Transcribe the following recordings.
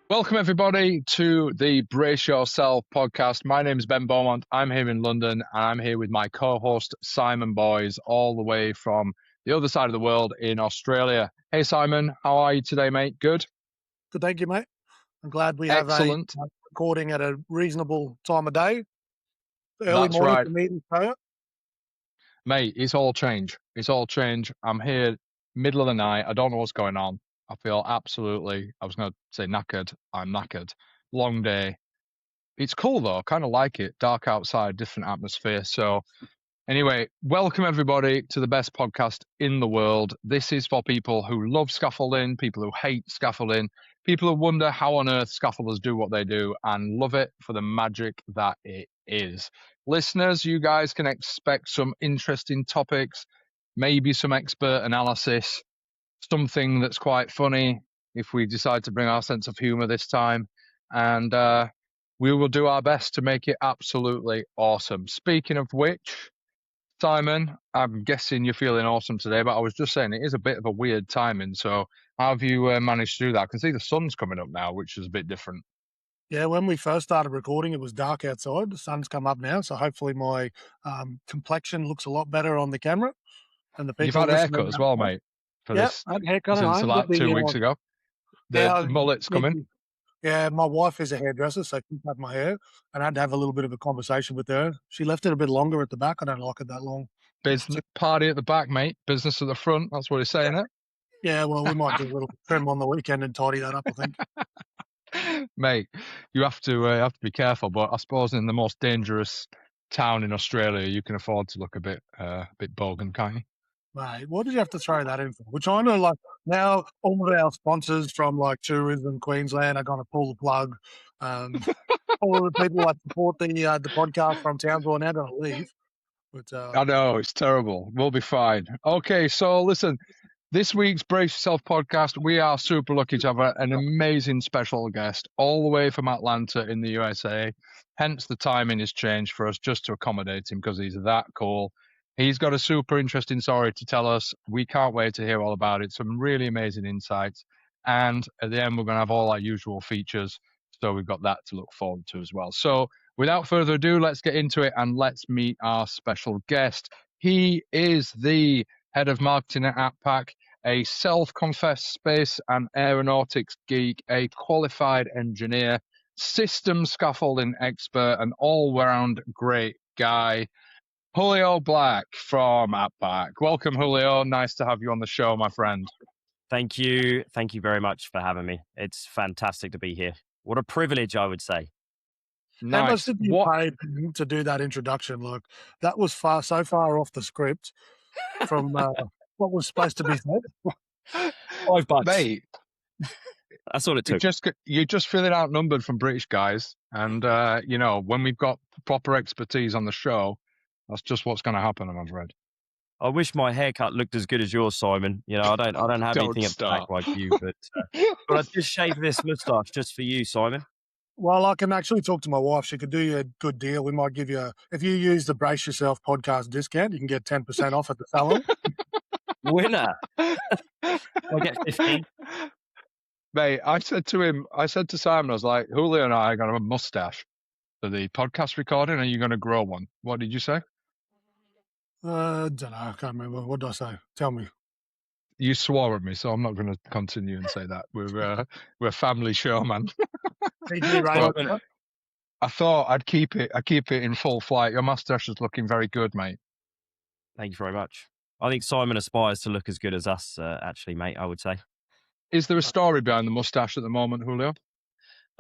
Welcome, everybody, to the Brace Yourself podcast. My name is Ben Beaumont. I'm here in London, and I'm here with my co-host, Simon Boys, all the way from the other side of the world in Australia. Hey, Simon, how are you today, mate? Good? Good, thank you, mate. I'm glad we Excellent. have a recording at a reasonable time of day. Early That's morning right. for me in Australia. Mate, it's all change. It's all change. I'm here middle of the night. I don't know what's going on. I feel absolutely, I was going to say knackered. I'm knackered. Long day. It's cool, though. Kind of like it. Dark outside, different atmosphere. So anyway, welcome everybody to the best podcast in the world. This is for people who love scaffolding, people who hate scaffolding, people who wonder how on earth scaffolders do what they do and love it for the magic that it is. Listeners, you guys can expect some interesting topics, maybe some expert analysis, something that's quite funny if we decide to bring our sense of humor this time. And we will do our best to make it absolutely awesome. Speaking of which, Simon, I'm guessing you're feeling awesome today, but I was just saying it is a bit of a weird timing. So how have you managed to do that? I can see the sun's coming up now, which is a bit different. Yeah, when we first started recording, it was dark outside. The sun's come up now, so hopefully my complexion looks a lot better on the camera. And the people You've had a listening haircut as well, mate, for this I had a haircut at since home. like 2 weeks ago. The mullet's coming. Yeah, my wife is a hairdresser, so she cut my hair, and I had to have a little bit of a conversation with her. She left it a bit longer at the back. I don't like it that long. Business party at the back, mate. Business at the front. That's what he's saying, it. Yeah, well, we might do a little trim on the weekend and tidy that up, I think. Mate, you have to be careful, but I suppose in the most dangerous town in Australia, you can afford to look a bit bogan, can't you? Mate, what did you have to throw that in for? We're trying to, like, now all of our sponsors from, like, tourism, Queensland are going to pull the plug. All of the people that support the podcast from Townsville are now going to leave. But I know, it's terrible. We'll be fine. Okay, so listen, this week's Brace Yourself podcast, we are super lucky to have an amazing special guest all the way from Atlanta in the USA. Hence, the timing has changed for us just to accommodate him because he's that cool. He's got a super interesting story to tell us. We can't wait to hear all about it. Some really amazing insights. And at the end, we're going to have all our usual features. So we've got that to look forward to as well. So without further ado, let's get into it and let's meet our special guest. He is the head of marketing at AT-PAC, a self-confessed space and aeronautics geek, a qualified engineer, system scaffolding expert, an all-round great guy. Julio Black from AT-PAC. Welcome, Julio. Nice to have you on the show, my friend. Thank you. Thank you very much for having me. It's fantastic to be here. What a privilege, I would say. Nice. How much did you pay to do that introduction? Like, that was so far off the script from what was supposed to be said. $5. Mate, that's all it took. You're just feeling outnumbered from British guys. And, when we've got proper expertise on the show, that's just what's going to happen, I'm afraid. I wish my haircut looked as good as yours, Simon. I don't have anything at the back like you, but I just shaved this moustache just for you, Simon. Well, I can actually talk to my wife. She could do you a good deal. We might give you, if you use the Brace Yourself podcast discount, you can get 10% off at the salon. Winner. I get 15. Mate, I said to Simon, I was like, Julio and I are going to have a mustache for the podcast recording. Are you going to grow one? What did you say? Don't know. I can't remember. What did I say? Tell me. You swore at me, so I'm not going to continue and say that. We're a family show, man. I thought I'd keep it in full flight. Your mustache is looking very good, mate. Thank you very much. I think Simon aspires to look as good as us, actually, mate, I would say. Is there a story behind the mustache at the moment, Julio?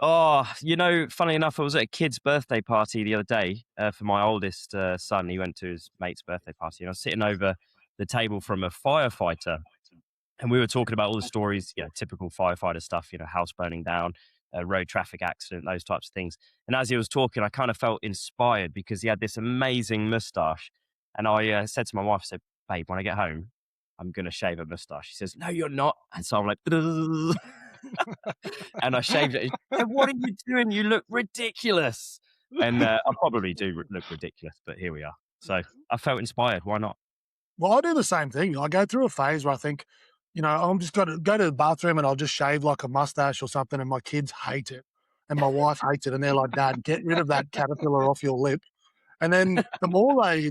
Oh, funny enough, I was at a kid's birthday party the other day for my oldest son. He went to his mate's birthday party, and I was sitting over the table from a firefighter, and we were talking about all the stories, typical firefighter stuff, house burning down, road traffic accident, those types of things. And as he was talking, I kind of felt inspired because he had this amazing mustache. And I said to my wife, I said, babe, when I get home, I'm going to shave a mustache. She says, no, you're not. And so I'm like, and I shaved it. Said, what are you doing? You look ridiculous. And I probably do look ridiculous, but here we are. So I felt inspired. Why not? Well, I do the same thing. I go through a phase where I think I'm just got to go to the bathroom and I'll just shave like a mustache or something, and my kids hate it, and my wife hates it, and they're like, "Dad, get rid of that caterpillar off your lip." And then the more they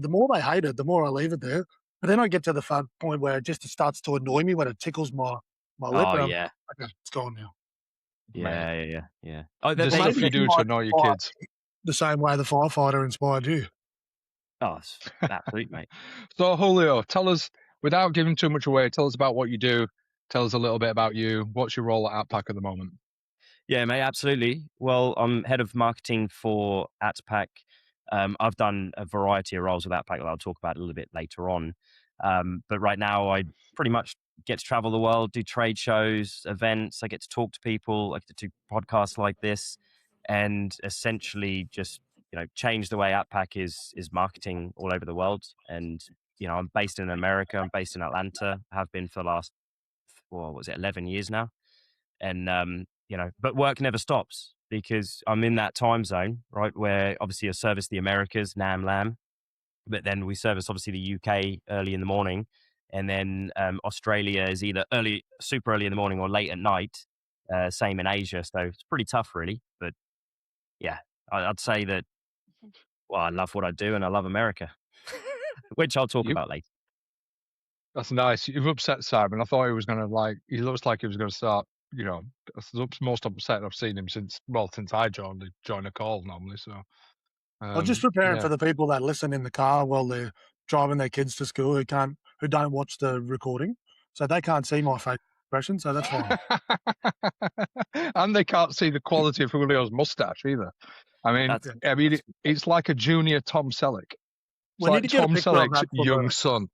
hate it, the more I leave it there. But then I get to the fun point where it just starts to annoy me when it tickles my lip, Oh and I'm yeah, like, okay, it's gone now. Mate, yeah. Oh, the they, stuff Maybe you it do to might annoy your inspire kids. the same way the firefighter inspired you. oh, absolutely, mate. So Julio, tell us, without giving too much away, tell us about what you do. Tell us a little bit about you. What's your role at AT-PAC at the moment? Yeah, mate, absolutely. Well, I'm head of marketing for AT-PAC. I've done a variety of roles with AT-PAC that I'll talk about a little bit later on. But right now, I pretty much get to travel the world, do trade shows, events. I get to talk to people. I get to do podcasts like this, and essentially just change the way AT-PAC is marketing all over the world. And I'm based in America. I'm based in Atlanta. Have been for the last 11 years now. And but work never stops because I'm in that time zone, right, where obviously I service the Americas, Nam Lam, but then we service obviously the UK early in the morning, and then Australia is either super early in the morning or late at night. Same in Asia, so it's pretty tough, really. But yeah, I'd say that. Well, I love what I do, and I love America, which I'll talk about later. That's nice. You've upset Simon. I thought he was going to he looks like he was going to start, that's the most upset I've seen him since I joined a call normally. So, I was just preparing yeah. for the people that listen in the car while they're driving their kids to school who don't watch the recording. So they can't see my face expression, so that's fine. And they can't see the quality of Julio's mustache either. I mean, it's like a junior Tom Selleck. We need to get a Tom picture of Selleck's that young son.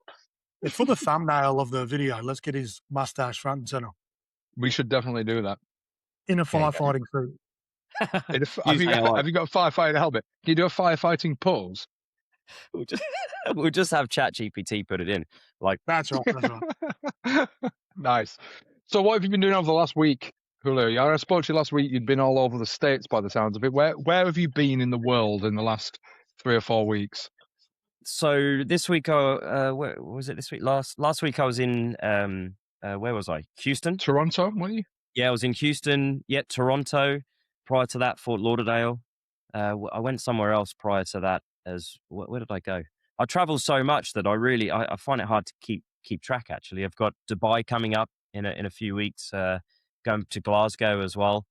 It's for the thumbnail of the video. Let's get his mustache front and center We should definitely do that. in a firefighting suit. Have you got a firefighting helmet? Can you do a firefighting pose? We'll just have ChatGPT put it in. That's right. Nice. So what have you been doing over the last week, Julio? I spoke to you last week. You'd been all over the States by the sounds of it. Where have you been in the world in the last 3 or 4 weeks? So this week, where was it this week? Last week I was in, where was I? Houston? Toronto, weren't you? Yeah, I was in Houston. Yeah, Toronto. Prior to that, Fort Lauderdale. I went somewhere else prior to that. Where did I go? I travel so much that I find it hard to keep track. Actually, I've got Dubai coming up in a few weeks. Going to Glasgow as well,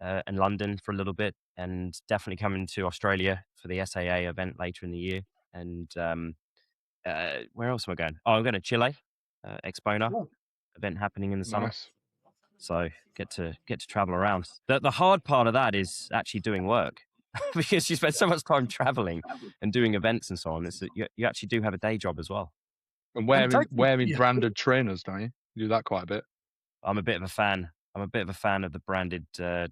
and London for a little bit, and definitely coming to Australia for the SAA event later in the year. And where else am I going? Oh, I'm going to Chile, Expona event happening in the summer. So get to travel around. The hard part of that is actually doing work because you spend so much time traveling and doing events and so on. It's that you actually do have a day job as well. And wearing branded trainers, don't you? You do that quite a bit. I'm a bit of a fan. I'm a bit of a fan of the branded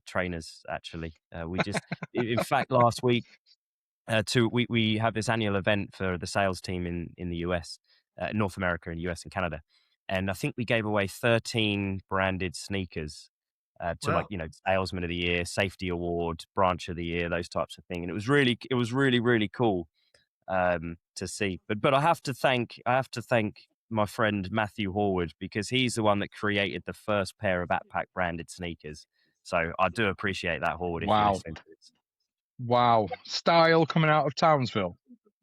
trainers. Actually, we just, in fact, last week. We have this annual event for the sales team in the US, North America, and US and Canada, and I think we gave away 13 branded sneakers to Salesman of the Year, Safety Award, Branch of the Year, those types of things. And it was really cool to see. But I have to thank my friend Matthew Horwood because he's the one that created the first pair of AT-PAC branded sneakers. So I do appreciate that, Horwood. If you're listening to this. Wow, style coming out of Townsville.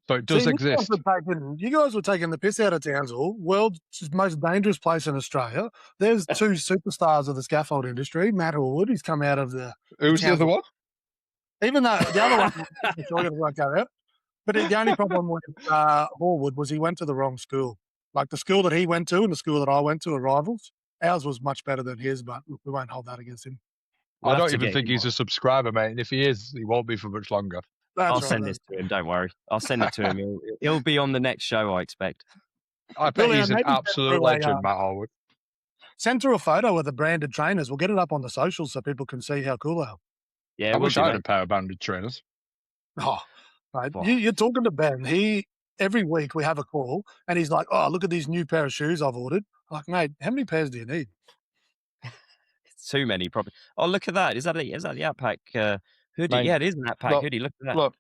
So it does exist. You guys were taking the piss out of Townsville, world's most dangerous place in Australia. There's 2 superstars of the scaffold industry. Matt Horwood, he's come out of the. Who's the other one? Even though the other one, I'm sure you're going to work that out. But the only problem with Horwood was he went to the wrong school. Like the school that he went to and the school that I went to are rivals. Ours was much better than his, but we won't hold that against him. I don't even think he's a subscriber, mate. And if he is, he won't be for much longer. I'll send this to him. Don't worry. I'll send it to him. He'll be on the next show, I expect. I bet he's an absolute legend, Matt Horwood. Send through a photo of the branded trainers. We'll get it up on the socials so people can see how cool they are. Yeah, I wish I had a pair of branded trainers. Oh, right. You're talking to Ben. Every week we have a call, and he's like, "Oh, look at these new pair of shoes I've ordered." I'm like, mate, how many pairs do you need? Too many, probably. Oh, look at that! Is that the AT-PAC hoodie? Mate, yeah, it is an AT-PAC hoodie. Look at that. Look,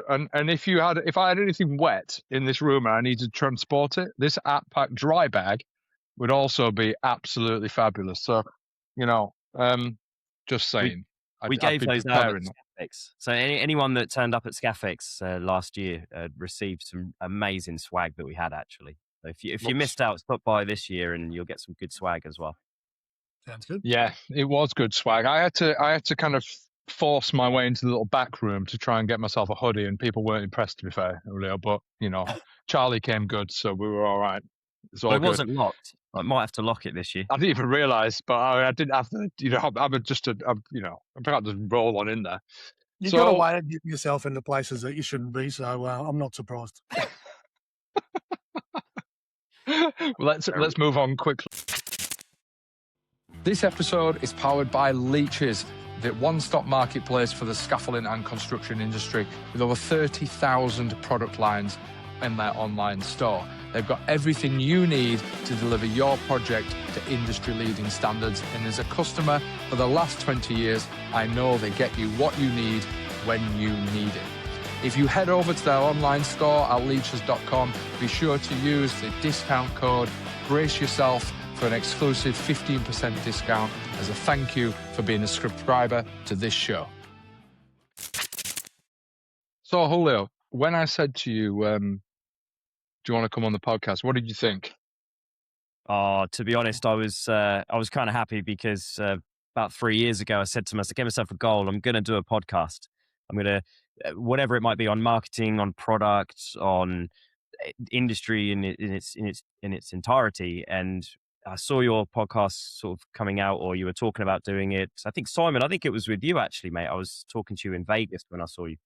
and if I had anything wet in this room and I needed to transport it, this AT-PAC dry bag would also be absolutely fabulous. So, just saying, We I'd gave be those out at preparing. ScaffX. So anyone that turned up at ScaffX last year received some amazing swag that we had actually. So if you missed out, stop by this year and you'll get some good swag as well. Sounds good. Yeah, it was good swag. I had to kind of force my way into the little back room to try and get myself a hoodie, and people weren't impressed, to be fair, Julio. But Charlie came good, so we were all right. It's all But it good. wasn't locked. I might have to lock it this year. I didn't even realise, but I didn't have to. I'm just I'm about to roll on in there. You got a way of getting yourself into places that you shouldn't be, so I'm not surprised. Let's move on quickly. This episode is powered by Leeches, the one-stop marketplace for the scaffolding and construction industry, with over 30,000 product lines in their online store. They've got everything you need to deliver your project to industry-leading standards. And as a customer for the last 20 years, I know they get you what you need when you need it. If you head over to their online store at leeches.com, be sure to use the discount code Brace Yourself for an exclusive 15% discount as a thank you for being a subscriber to this show. So, Julio, when I said to you, do you want to come on the podcast, what did you think? To be honest, I was kind of happy because about 3 years ago, I said to myself, gave myself a goal. I'm going to do a podcast. I'm going to, whatever it might be, on marketing, on products, on industry in its entirety. And I saw your podcast sort of coming out, or you were talking about doing it. I think Simon, it was with you actually, mate. I was talking to you in Vegas when I saw you,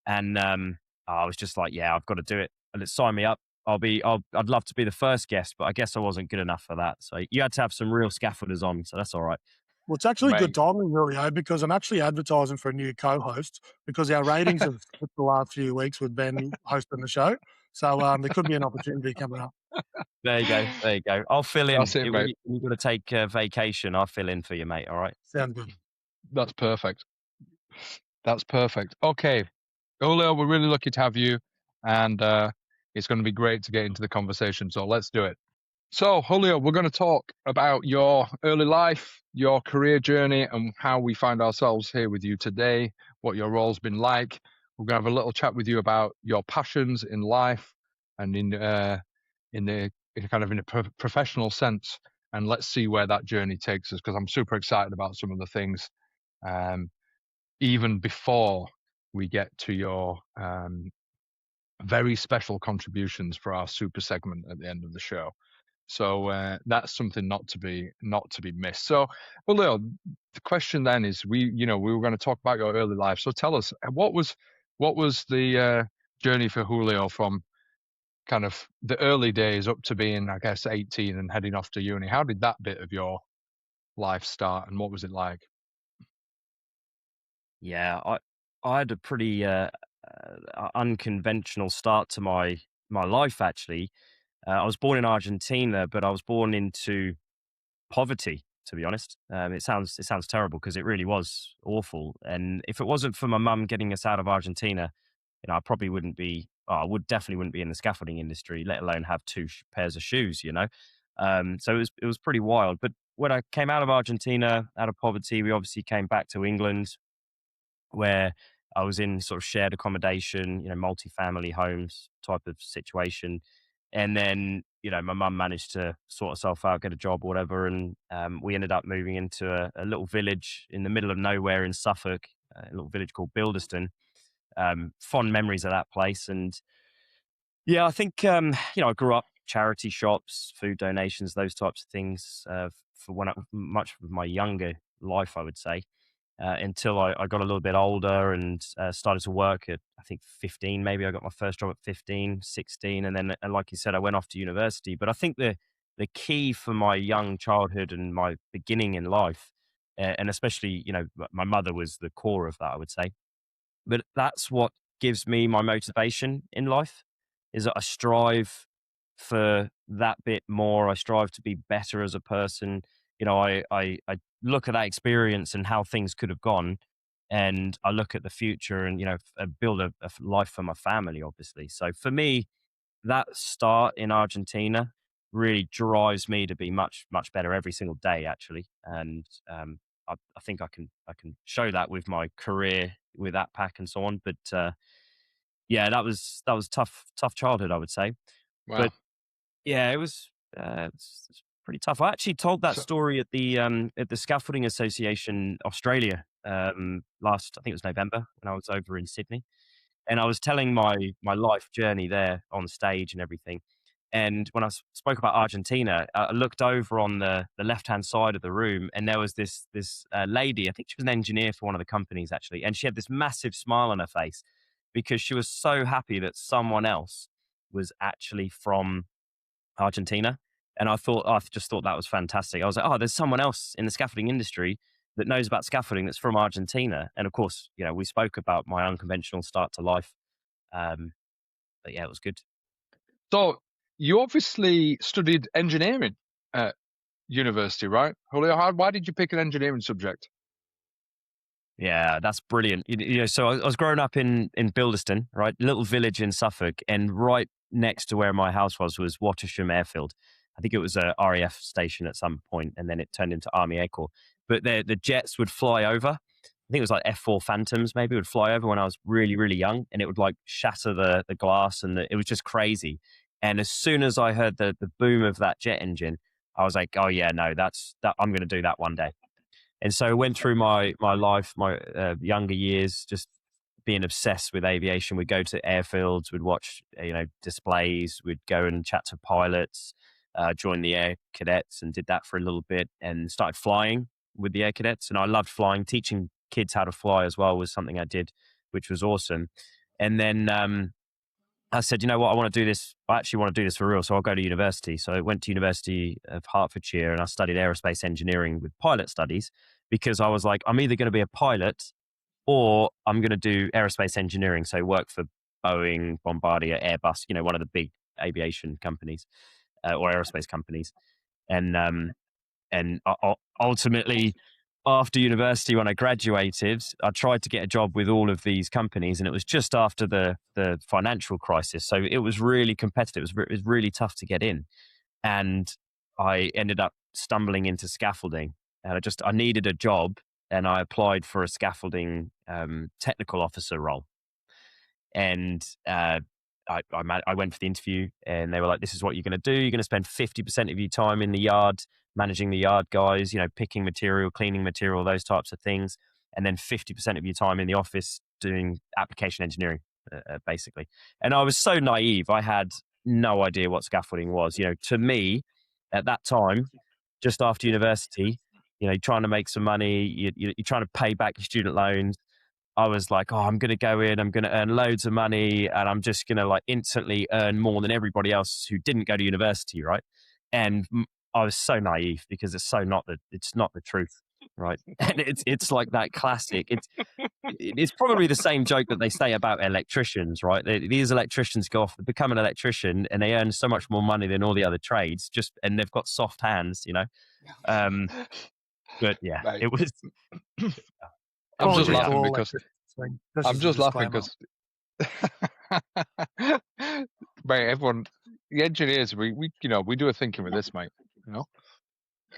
and I was just like, yeah, I've got to do it. Let's sign me up. I'd love to be the first guest, but I guess I wasn't good enough for that. So you had to have some real scaffolders on, so that's all right. Well, it's actually good timing, really, because I'm actually advertising for a new co-host because our ratings have slipped the last few weeks with Ben hosting the show. So there could be an opportunity coming up. There you go. There you go. I'll fill in. That's it, mate. You've got to take a vacation. I'll fill in for you, mate. All right. Sounds good. That's perfect. That's perfect. Okay. Julio, we're really lucky to have you, and it's going to be great to get into the conversation. So let's do it. So, Julio, we're going to talk about your early life, your career journey, and how we find ourselves here with you today, what your role's been like. We're going to have a little chat with you about your passions in life and in a professional sense. And let's see where that journey takes us, because I'm super excited about some of the things, even before we get to your very special contributions for our super segment at the end of the show. So that's something not to be missed. So, Julio, the question then is, we were going to talk about your early life. So tell us, what was the journey for Julio from kind of the early days up to being, I guess, 18 and heading off to uni? How did that bit of your life start, and what was it like? Yeah, I had a pretty unconventional start to my life actually. I was born in Argentina, but I was born into poverty, to be honest. It sounds terrible because it really was awful. And if it wasn't for my mum getting us out of Argentina, I probably wouldn't be. I would definitely wouldn't be in the scaffolding industry, let alone have two pairs of shoes. So it was pretty wild. But when I came out of Argentina, out of poverty, we obviously came back to England, where I was in sort of shared accommodation, multi-family homes type of situation. And then, my mum managed to sort herself out, get a job or whatever. And we ended up moving into a little village in the middle of nowhere in Suffolk, a little village called Bilderston. Fond memories of that place. And yeah, I think, I grew up charity shops, food donations, those types of things for much of my younger life, I would say. Until I got a little bit older and started to work at, I think, 15. Maybe I got my first job at 15, 16. And then, like you said, I went off to university. But I think the key for my young childhood and my beginning in life, and especially, my mother was the core of that, I would say. But that's what gives me my motivation in life, is that I strive for that bit more. I strive to be better as a person. I look at that experience and how things could have gone, and I look at the future and, build a life for my family, obviously. So for me, that start in Argentina really drives me to be much, much better every single day, actually. And I think I can show that with my career with AT-PAC and so on. But yeah, that was tough childhood, I would say. Wow. But yeah, it's pretty tough. I actually told that So- story at the Scaffolding Association Australia last, I think it was November, when I was over in Sydney, and I was telling my life journey there on stage and everything. And when I spoke about Argentina, I looked over on the left hand side of the room, and there was this lady. I think she was an engineer for one of the companies actually, and she had this massive smile on her face because she was so happy that someone else was actually from Argentina. And I just thought that was fantastic. I was like, oh, there's someone else in the scaffolding industry that knows about scaffolding that's from Argentina. And of course, we spoke about my unconventional start to life. But yeah, it was good. So you obviously studied engineering at university, right? Julio, why did you pick an engineering subject? Yeah, that's brilliant. So I was growing up in Bilderston, right, little village in Suffolk, and right next to where my house was Watersham Airfield. I think it was a RAF station at some point, and then it turned into Army Air Corps. But the jets would fly over. I think it was like F4 Phantoms, maybe would fly over when I was really, really young, and it would like shatter the glass, and it was just crazy. And as soon as I heard the boom of that jet engine, I was like, oh yeah, no, I'm going to do that one day. And so I went through my life, my younger years, just being obsessed with aviation. We'd go to airfields, we'd watch, displays, we'd go and chat to pilots, join the air cadets and did that for a little bit and started flying with the air cadets. And I loved flying. Teaching kids how to fly as well was something I did, which was awesome. And then I said, you know what, I want to do this. I actually want to do this for real. So I'll go to university. So I went to University of Hertfordshire and I studied aerospace engineering with pilot studies because I was like, I'm either going to be a pilot or I'm going to do aerospace engineering. So work for Boeing, Bombardier, Airbus, one of the big aviation companies or aerospace companies. And ultimately, after university, when I graduated, I tried to get a job with all of these companies, and it was just after the financial crisis. So it was really competitive. It was really tough to get in, and I ended up stumbling into scaffolding. And I needed a job, and I applied for a scaffolding technical officer role. And I went for the interview, and they were like, "This is what you're going to do. You're going to spend 50% of your time in the yard, managing the yard guys, picking material, cleaning material, those types of things, and then 50% of your time in the office doing application engineering, basically." And I was so naive; I had no idea what scaffolding was. To me, at that time, just after university, trying to make some money, you're trying to pay back your student loans. I was like, oh, I'm going to go in, I'm going to earn loads of money, and I'm just going to like instantly earn more than everybody else who didn't go to university, right? And I was so naive because it's not the truth, right? And it's like that classic. It's probably the same joke that they say about electricians, right? These electricians go off, become an electrician, and they earn so much more money than all the other trades, and they've got soft hands, But yeah, Mate. it was. I'm just Apologies to laughing all because electricians. This I'm is a just laughing disclaimer. because mate, everyone, the engineers, we do a thinking with this, mate.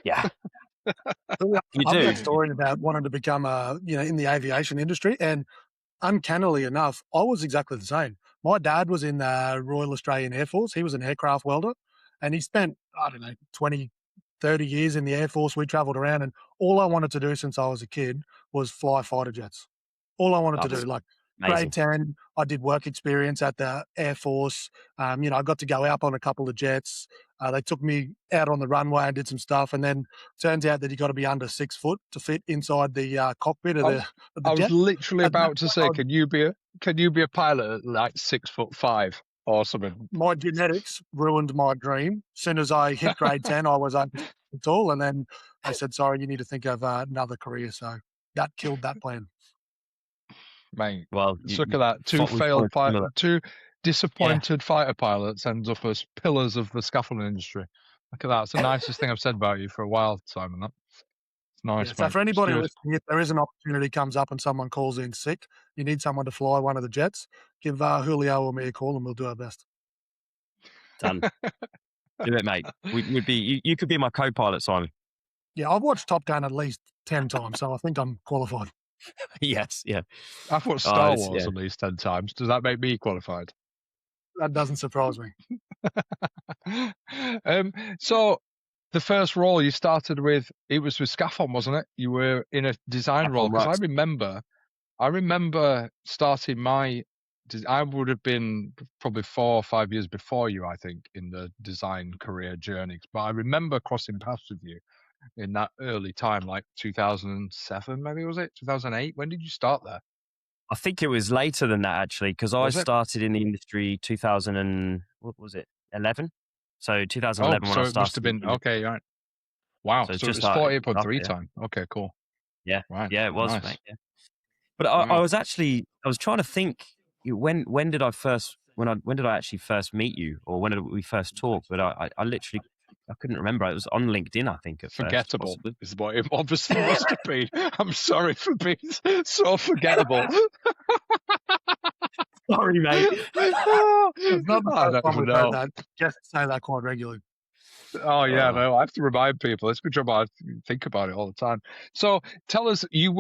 Yeah, I've you got do. a story about wanting to become in the aviation industry, and uncannily enough, I was exactly the same. My dad was in the Royal Australian Air Force. He was an aircraft welder, and he spent, I don't know, 20, 30 years in the Air Force. We traveled around, and all I wanted to do since I was a kid was fly fighter jets. All I wanted to That's do, like amazing. grade 10, I did work experience at the Air Force. I got to go out on a couple of jets. They took me out on the runway and did some stuff, and then turns out that you got to be under 6 foot to fit inside the cockpit of I the I was jet. literally At that about to point, say, can you be a pilot at like 6'5" or something? my genetics ruined my dream. As soon as I hit grade 10, I was under 6 foot tall, and then they said, sorry, you need to think of another career. So that killed that plan. Mate, Well, look at that. Two disappointed fighter pilots ends up as pillars of the scaffolding industry. Look at that. It's the nicest thing I've said about you for a while, Simon. That's nice, Yeah, so mate. for anybody Stuart, listening, if there is an opportunity comes up and someone calls in sick, you need someone to fly one of the jets, give Julio or me a call and we'll do our best. done. Do it, mate. We'd be. You could be my co-pilot, Simon. Yeah, I've watched Top Gun at least 10 times, so I think I'm qualified. Yes, yeah. I've watched Star it's- Wars yeah. at least 10 times. Does that make me qualified? That doesn't surprise me. So the first role you started with, it was with Scaffolding, wasn't it? You were in a design role, because I remember starting I would have been probably 4 or 5 years before you, I think, in the design career journey. But I remember crossing paths with you in that early time, like 2007, maybe, was it? 2008? When did you start there? I think it was later than that, actually, because I Was it? started in the industry 2000 and what was it, 11? So 2011 when so I it must have started. been, okay, right. Wow, So it's so it just was like 48.3 after, time. Okay, cool. yeah, Right, yeah, it was, nice. mate. Yeah. But I Wow. was trying to think when did I actually first meet you, or when did we first talk? But I literally I couldn't remember. It was on LinkedIn, I think, at first, Forgettable possibly. is what it obviously must have been. I'm sorry for being so forgettable. Sorry, mate. It's not the I first don't time even we've heard know. that. Just say that quite regularly. Oh yeah, no, I have to remind people. It's a good job I think about it all the time. So tell us, you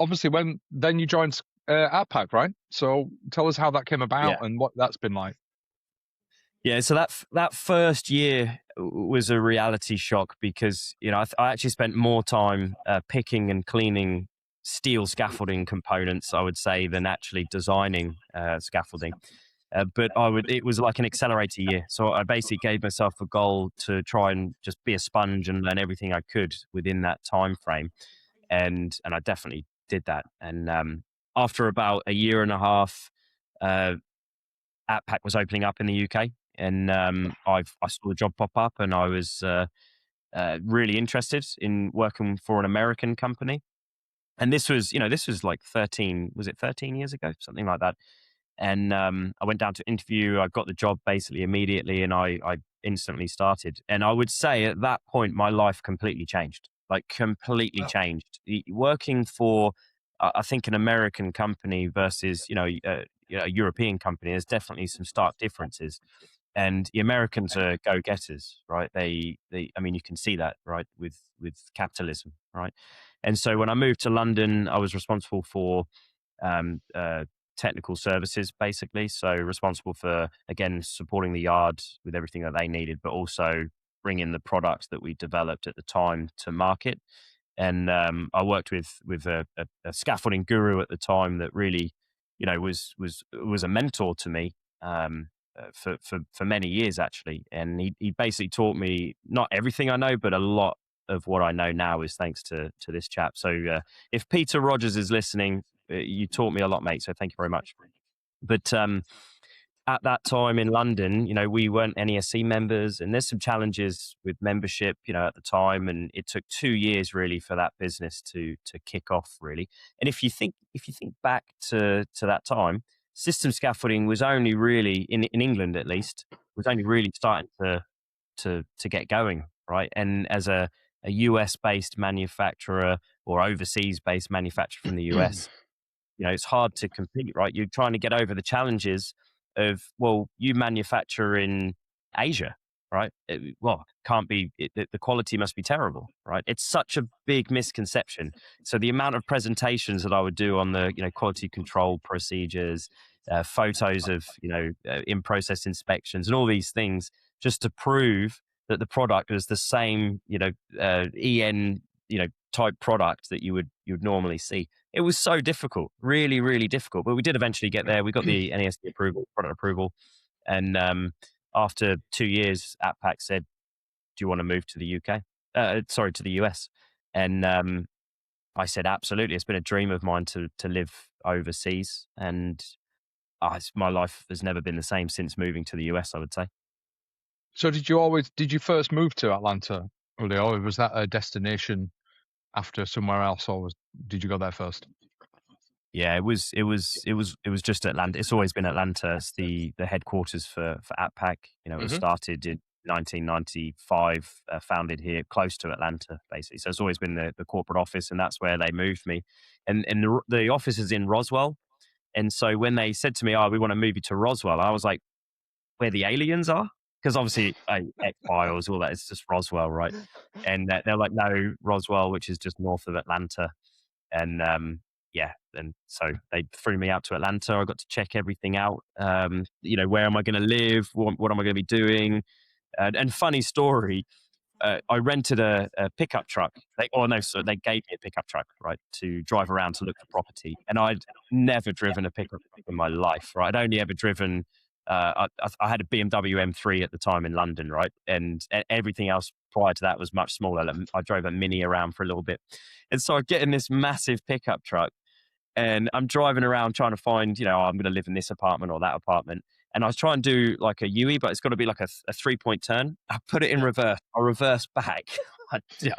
obviously then you joined AT-PAC, right? So tell us how that came about Yeah. and what that's been like. Yeah, so that first year was a reality shock because I actually spent more time picking and cleaning steel scaffolding components, I would say, than actually designing scaffolding. But it was like an accelerator year, so I basically gave myself a goal to try and just be a sponge and learn everything I could within that time frame, and I definitely did that. And after about a year and a half, AT-PAC was opening up in the UK, and I saw the job pop up, and I was really interested in working for an American company. And this was like 13 years ago, something like that. And I went down to interview. I got the job basically immediately, and I instantly started. And I would say at that point, my life completely changed, like completely Wow. changed. Working for, I think, an American company versus a European company, there's definitely some stark differences. And the Americans are go-getters, right? I mean, you can see that, right, with capitalism, right? And so when I moved to London, I was responsible for um, uh, technical services, basically. So responsible for, again, supporting the yard with everything that they needed, but also bringing the product that we developed at the time to market. And I worked with a scaffolding guru at the time that really, was a mentor to me for many years, actually. And he basically taught me not everything I know, but a lot of what I know now is thanks to this chap. So if Peter Rogers is listening, you taught me a lot, mate. So thank you very much. But at that time in London, we weren't NESC members, and there's some challenges with membership, at the time, and it took 2 years really for that business to kick off, really. And if you think back to that time, system scaffolding was only really in England, at least, was only really starting to get going, right? And as a US based manufacturer or overseas based manufacturer from the US, it's hard to compete, right? You're trying to get over the challenges of, well, you manufacture in Asia, right? Can't be, the quality must be terrible, right? It's such a big misconception. So the amount of presentations that I would do on the, quality control procedures, photos of, in-process inspections and all these things, just to prove that the product is the same, EN, type product that you would normally see. It was so difficult, really, really difficult. But we did eventually get there. We got the NESC approval, product approval. And after 2 years, AT-PAC said, do you want to move to the UK? To the US. And I said, absolutely. It's been a dream of mine to live overseas. And my life has never been the same since moving to the US, I would say. So did you first move to Atlanta, Julio, or was that a destination after somewhere else, or did you go there first? Yeah, it was just Atlanta. It's always been Atlanta. It's the headquarters for AT-PAC. It was started in 1995, founded here close to Atlanta, basically. So it's always been the corporate office, and that's where they moved me. And the office is in Roswell. And so when they said to me, "Oh, we want to move you to Roswell," I was like, "Where the aliens are?" because obviously X-Files, all that, it's just Roswell, right? And they're like, no, Roswell, which is just north of Atlanta. And yeah, and so they threw me out to Atlanta. I got to check everything out. Where am I going to live? What am I going to be doing? And funny story, I rented a pickup truck. They gave me a pickup truck, right, to drive around to look for property. And I'd never driven a pickup truck in my life, right? I'd only ever driven. I had a BMW M3 at the time in London, right, and everything else prior to that was much smaller. I drove a Mini around for a little bit, and so I get in this massive pickup truck, and I'm driving around trying to find, I'm going to live in this apartment or that apartment. And I was trying to do like a UE, but it's got to be like a 3-point turn. I put it in reverse. I reversed back.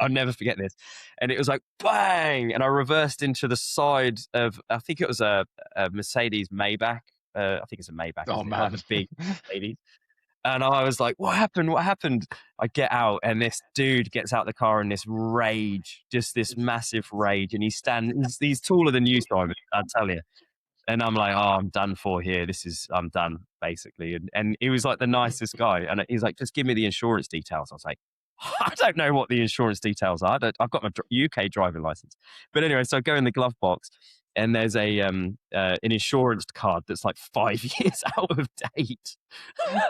I'll never forget this. And it was like bang, and I reversed into the side of, I think it was a Mercedes Maybach. I think it's a Maybach. Oh man, like a big Mercedes. And I was like, what happened? What happened? I get out, and this dude gets out the car in this rage, just this massive rage. And he's taller than you, Simon, I tell you. And I'm like, oh, I'm done for here. I'm done, basically. And he was like the nicest guy. And he's like, just give me the insurance details. I was like, I don't know what the insurance details are. I've got my UK driving license. But anyway, so I go in the glove box, and there's an insurance card that's like 5 years out of date.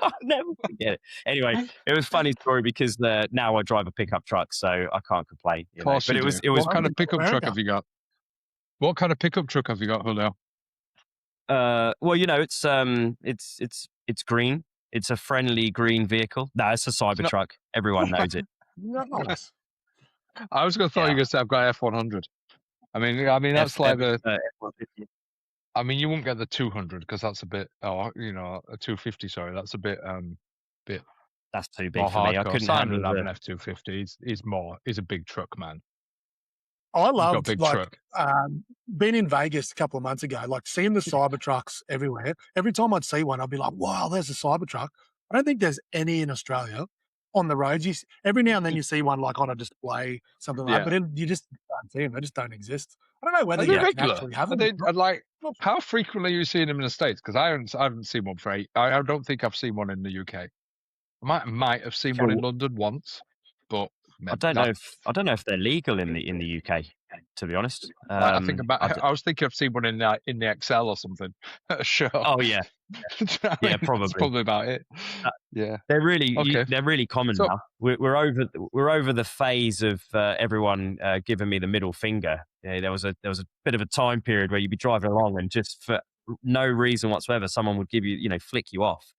I'll never forget it. Anyway, it was a funny story because now I drive a pickup truck, so I can't complain. Of course, but it was. What kind of pickup truck have you got? What kind of pickup truck have you got, Julio? Well, it's green. It's a friendly green vehicle. No, it's a Cybertruck. Everyone knows it. Nice. I was going to throw you guys. I've got F100. I mean that's like the. F-150. I mean, you won't get the 200 because that's a bit. A 250. Sorry, that's a bit. That's too big for me. I couldn't handle an F250. He's a big truck, man. I loved being in Vegas a couple of months ago, like seeing the Cybertrucks everywhere. Every time I'd see one, I'd be like, wow, there's a Cybertruck. I don't think there's any in Australia on the roads. Every now and then you see one like on a display, something like that, but you just don't see them. They just don't exist. I don't know whether you can actually have them. How frequently are you seeing them in the States? Because I haven't seen one for I don't think I've seen one in the UK. I might have seen one in London once, but I don't know if they're legal in the UK. To be honest, I was thinking I've seen one in the XL or something at a show. Oh yeah, yeah, probably. That's probably about it. Yeah, they're really common now. We're over the phase of everyone giving me the middle finger. Yeah, there was a bit of a time period where you'd be driving along and just for no reason whatsoever, someone would give you, flick you off,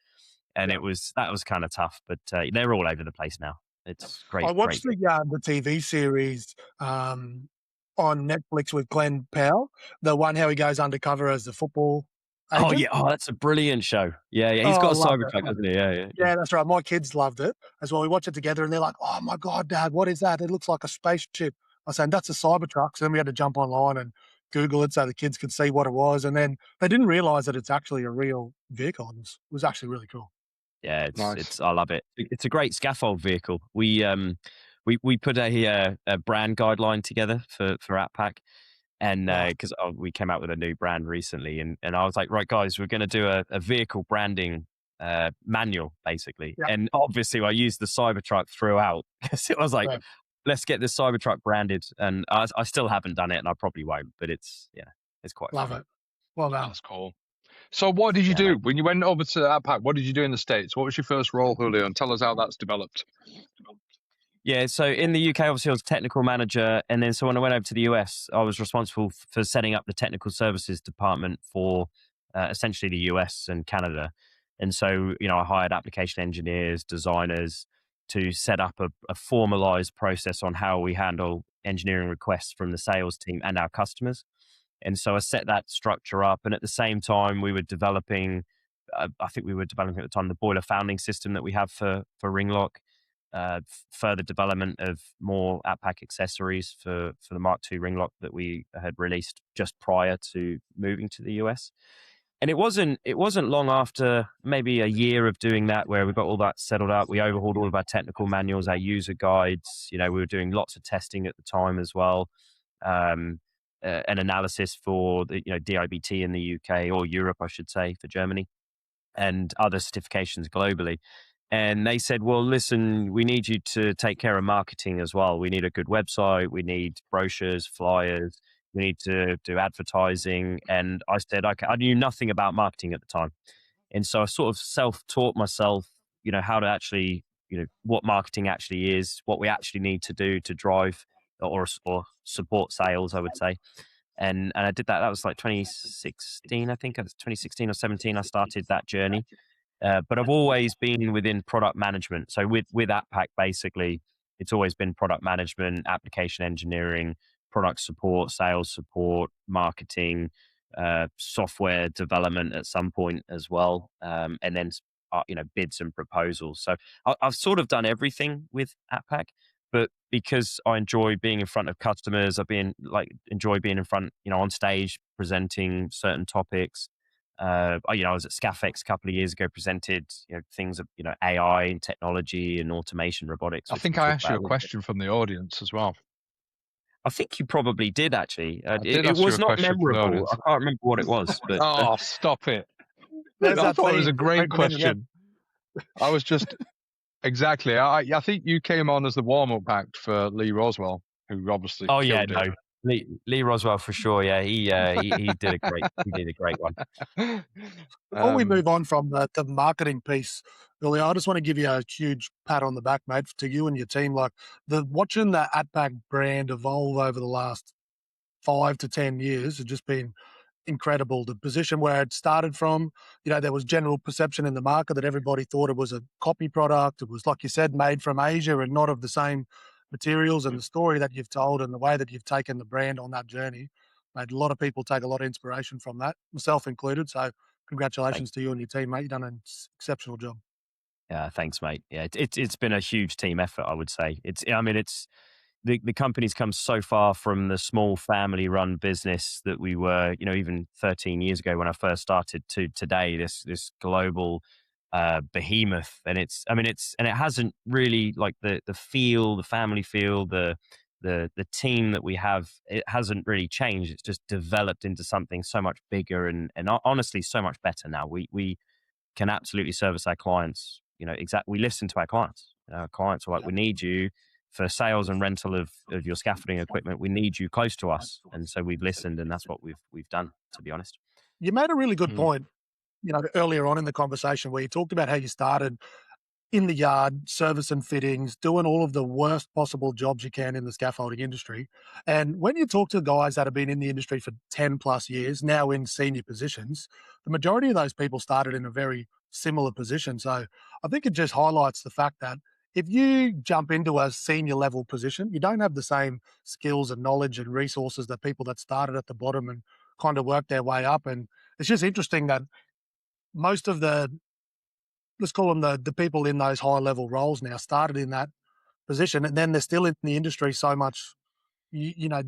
and that was kind of tough. But they're all over the place now. It's great. I watched the TV series on Netflix with Glenn Powell, the one how he goes undercover as the football agent. Oh yeah, that's a brilliant show. Yeah. He's got a Cybertruck, doesn't he? Yeah, that's right. My kids loved it as well. We watch it together, and they're like, "Oh my god, Dad, what is that? It looks like a spaceship." I was saying that's a Cybertruck. So then we had to jump online and Google it so the kids could see what it was, and then they didn't realize that it's actually a real vehicle. It was actually really cool. Yeah, it's I love it. It's a great scaffold vehicle. We put a brand guideline together for AT-PAC, and because we came out with a new brand recently, and I was like, right guys, we're going to do a vehicle branding manual basically, and obviously I used the Cybertruck throughout because it was like, let's get this Cybertruck branded, and I still haven't done it, and I probably won't, but it's quite love fun. it. Well done. That's cool. So what did you do when you went over to AT-PAC? What did you do in the States? What was your first role, Julio? And tell us how that's developed. Yeah, so in the UK, obviously, I was technical manager. And then so when I went over to the US, I was responsible for setting up the technical services department for essentially the US and Canada. And so, I hired application engineers, designers to set up a formalized process on how we handle engineering requests from the sales team and our customers. And so I set that structure up. And at the same time, we were developing, I think we were developing at the time, the boiler founding system that we have for Ringlock, further development of more AT-PAC accessories for the Mark II Ringlock that we had released just prior to moving to the US. And it wasn't long after maybe a year of doing that where we got all that settled up. We overhauled all of our technical manuals, our user guides. We were doing lots of testing at the time as well. An analysis for the DIBT in the UK or Europe, I should say, for Germany, and other certifications globally. And they said, well, listen, we need you to take care of marketing as well. We need a good website. We need brochures, flyers. We need to do advertising. And I said, okay, I knew nothing about marketing at the time. And so I sort of self-taught myself, how to actually, what marketing actually is, what we actually need to do to drive or support sales, I would say. And I did that. That was like 2016, I think. It was 2016 or 17. I started that journey. But I've always been within product management. So with AT-PAC, basically, it's always been product management, application engineering, product support, sales support, marketing, software development at some point as well, and then bids and proposals. So I've sort of done everything with AT-PAC. But because I enjoy being in front of customers, enjoy being in front, on stage, presenting certain topics. I was at ScaffX a couple of years ago, presented things of AI and technology and automation, robotics. I think I asked you a question from the audience as well. I think you probably did actually. It was not memorable. I can't remember what it was. But oh, stop it! There's I that thought it was a theme. great Repeat it again. question. I was just exactly. I think you came on as the warm-up act for Lee Roswell, who obviously. Oh yeah, it. no. Lee Roswell for sure. Yeah, he did a great one. Before we move on from the marketing piece, Julio, I just want to give you a huge pat on the back, mate, to you and your team. Like watching the AT-PAC brand evolve over the last 5 to 10 years has just been incredible. The position where it started from, there was general perception in the market that everybody thought it was a copy product. It was, like you said, made from Asia and not of the same materials. And the story that you've told and the way that you've taken the brand on that journey made a lot of people take a lot of inspiration from that, myself included. So congratulations to you and your team, mate. You've done an exceptional job. Yeah, thanks, mate. Yeah, it's been a huge team effort, I would say. The company's come so far from the small family-run business that we were, even 13 years ago when I first started, to today, this global behemoth. And it hasn't really, like, the family feel, the team that we have, it hasn't really changed. It's just developed into something so much bigger and honestly so much better now. We can absolutely service our clients. We listen to our clients. Our clients are like, we need you for sales and rental of your scaffolding equipment. We need you close to us. And so we've listened, and that's what we've done, to be honest. You made a really good point, earlier on in the conversation where you talked about how you started in the yard, service and fittings, doing all of the worst possible jobs you can in the scaffolding industry. And when you talk to guys that have been in the industry for 10 plus years, now in senior positions, the majority of those people started in a very similar position. So I think it just highlights the fact that if you jump into a senior level position, you don't have the same skills and knowledge and resources that people that started at the bottom and kind of worked their way up. And it's just interesting that most of let's call them the people in those high level roles now started in that position, and then they're still in the industry so much,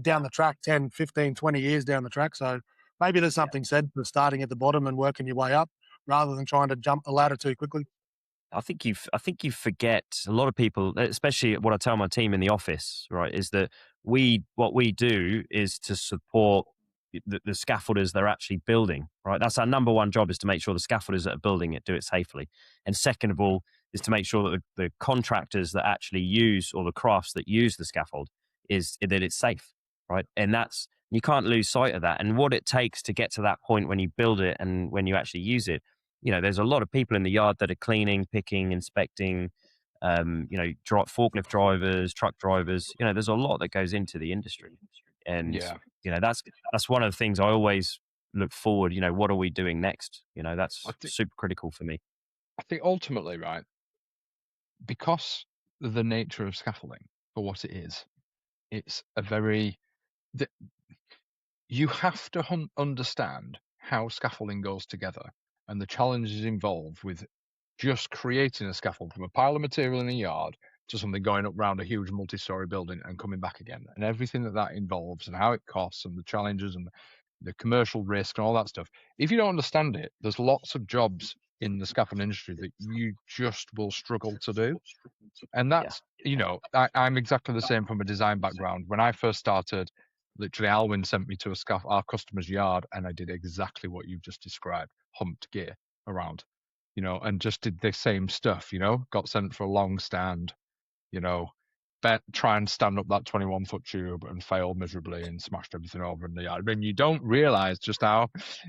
down the track, 10, 15, 20 years down the track. So maybe there's something said for starting at the bottom and working your way up rather than trying to jump the ladder too quickly. I think you forget, a lot of people, especially what I tell my team in the office, right, is that what we do is to support the scaffolders they're actually building, right? That's our number one job, is to make sure the scaffolders that are building it do it safely. And second of all, is to make sure that the contractors that actually use, or the crafts that use the scaffold, is that it's safe, right? And you can't lose sight of that. And what it takes to get to that point when you build it and when you actually use it, there's a lot of people in the yard that are cleaning, picking, inspecting, forklift drivers, truck drivers. There's a lot that goes into the industry. And, that's one of the things I always look forward, what are we doing next? That's super critical for me. I think ultimately, right, because the nature of scaffolding, for what it is, it's you have to understand how scaffolding goes together and the challenges involved with just creating a scaffold from a pile of material in a yard to something going up round a huge multi-story building and coming back again, and everything that involves, and how it costs, and the challenges and the commercial risk and all that stuff. If you don't understand it, there's lots of jobs in the scaffolding industry that you just will struggle to do. And that's, I'm exactly the same from a design background. When I first started, literally Alwyn sent me to our customer's yard, and I did exactly what you've just described, humped gear around. and just did the same stuff, got sent for a long stand, try and stand up that 21-foot tube and failed miserably and smashed everything over in the yard. I mean, you don't realize just how,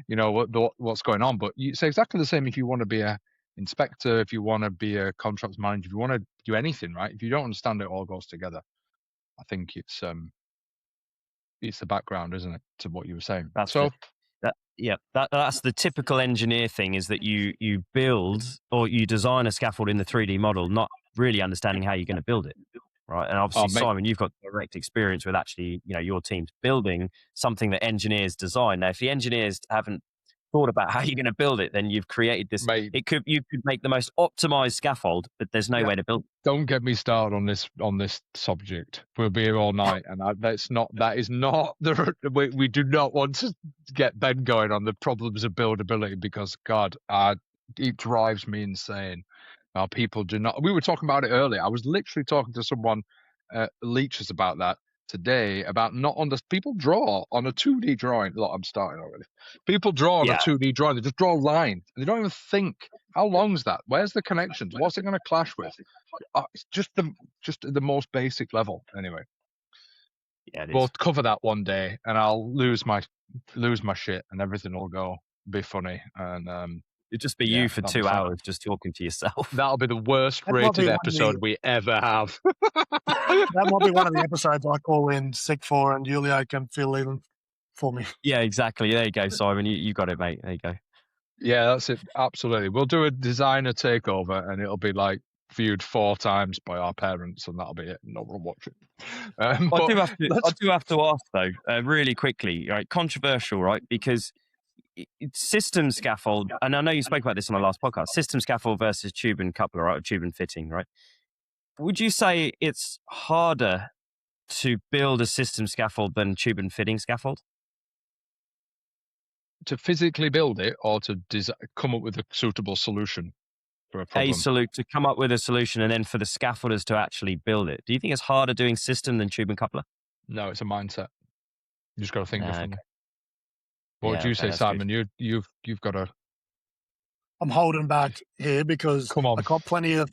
what's going on, but it's exactly the same if you want to be a inspector, if you want to be a contracts manager, if you want to do anything, right? If you don't understand it all goes together. I think it's the background, isn't it, to what you were saying? That's the typical engineer thing, is that you build or you design a scaffold in the 3D model, not really understanding how you're going to build it, right? And obviously, Simon, you've got direct experience with actually, your team's building something that engineers design. Now, if the engineers haven't thought about how you're going to build it, then you've created this. Mate, you could make the most optimized scaffold, but there's no way to build it. Don't get me started on this subject. We'll be here all night, and that is not the. We do not want to get Ben going on the problems of buildability, because God, it drives me insane. People do not. We were talking about it earlier. I was literally talking to someone, leeches, about that today, about people draw on a 2D drawing. Look, I'm starting already. People draw on a 2D drawing. They just draw a line. They don't even think, how long's that? Where's the connections? What's it going to clash with? It's just the most basic level. Anyway, we'll cover that one day, and I'll lose my shit, and everything will be funny, and it'd just be you for 2 hours just talking to yourself. That'll be the worst rated episode we ever have. That might be one of the episodes I call in sick for, and Julio can fill in for me. Yeah, exactly. There you go, Simon. You got it, mate. There you go. Yeah, that's it. Absolutely. We'll do a designer takeover, and it'll be like viewed 4 times by our parents, and that'll be it. No one will watch it. I do have to ask though, really quickly, right? Controversial, right? Because system scaffold, and I know you spoke about this on the last podcast, system scaffold versus tube and coupler, right? Or tube and fitting, right? Would you say it's harder to build a system scaffold than tube and fitting scaffold? To physically build it, or to come up with a suitable solution for a problem? To come up with a solution, and then for the scaffolders to actually build it. Do you think it's harder doing system than tube and coupler? No, it's a mindset. You just got to think differently. Okay. What would you say, Simon? Good. You've got to. I'm holding back here because I got plenty of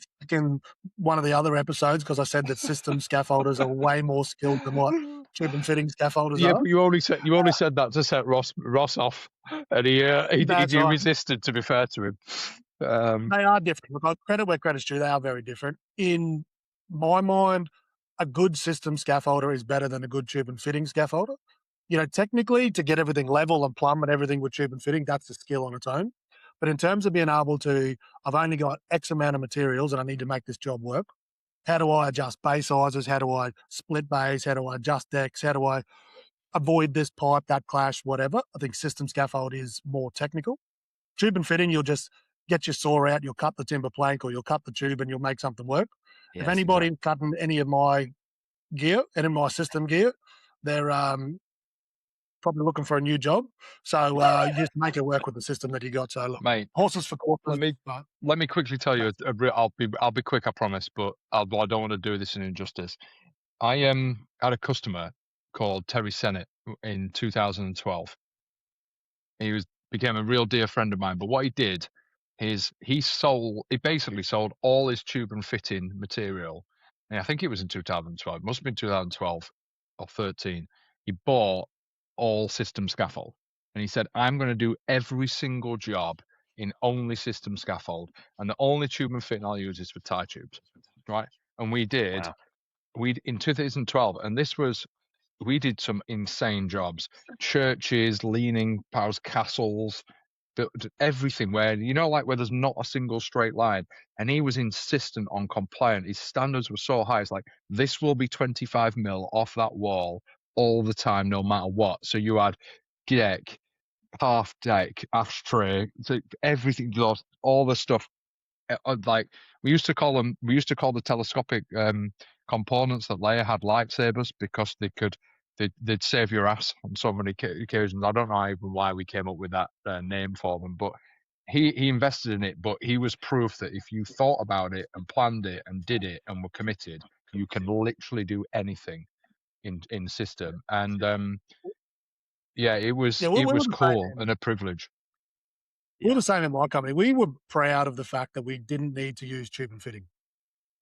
one of the other episodes, because I said that system scaffolders are way more skilled than what tube and fitting scaffolders are. Yeah, but you only said that to set Ross off, and he resisted. To be fair to him, they are different. Look, credit where credit's due. They are very different. In my mind, a good system scaffolder is better than a good tube and fitting scaffolder. Technically, to get everything level and plumb and everything with tube and fitting, that's a skill on its own. But in terms of being able to, I've only got X amount of materials and I need to make this job work. How do I adjust bay sizes? How do I split bays? How do I adjust decks? How do I avoid this pipe, that clash, whatever? I think system scaffold is more technical. Tube and fitting, you'll just get your saw out, you'll cut the timber plank, or you'll cut the tube and you'll make something work. Yes, if anybody cutting any of my gear, any of my system gear, they're probably looking for a new job. So you just make it work with the system that you got. So look, mate, horses for courses. Let me quickly tell you. I'll be quick, I promise. But I don't want to do this an injustice. I had a customer called Terry Sennett in 2012. He became a real dear friend of mine. But what he did is he basically sold all his tube and fitting material. And I think it was in 2012. It must have been 2012 or 13. He bought all system scaffold, and he said, I'm going to do every single job in only system scaffold, and the only tube and fitting I'll use is for tie tubes, right? And we did. Wow. In 2012, and we did some insane jobs: churches, leaning house, castles, everything where where there's not a single straight line. And he was insistent on compliant. His standards were so high. It's like, this will be 25 mil off that wall all the time, no matter what. So you had deck, half deck, ashtray, everything, all the stuff. Like we used to call the telescopic components that Leia had lightsabers, because they'd save your ass on so many occasions. I don't know even why we came up with that name for them, but he invested in it. But he was proof that if you thought about it and planned it and did it and were committed, you can literally do anything in system. And it was cool and a privilege. We're the same in my company. We were proud of the fact that we didn't need to use tube and fitting.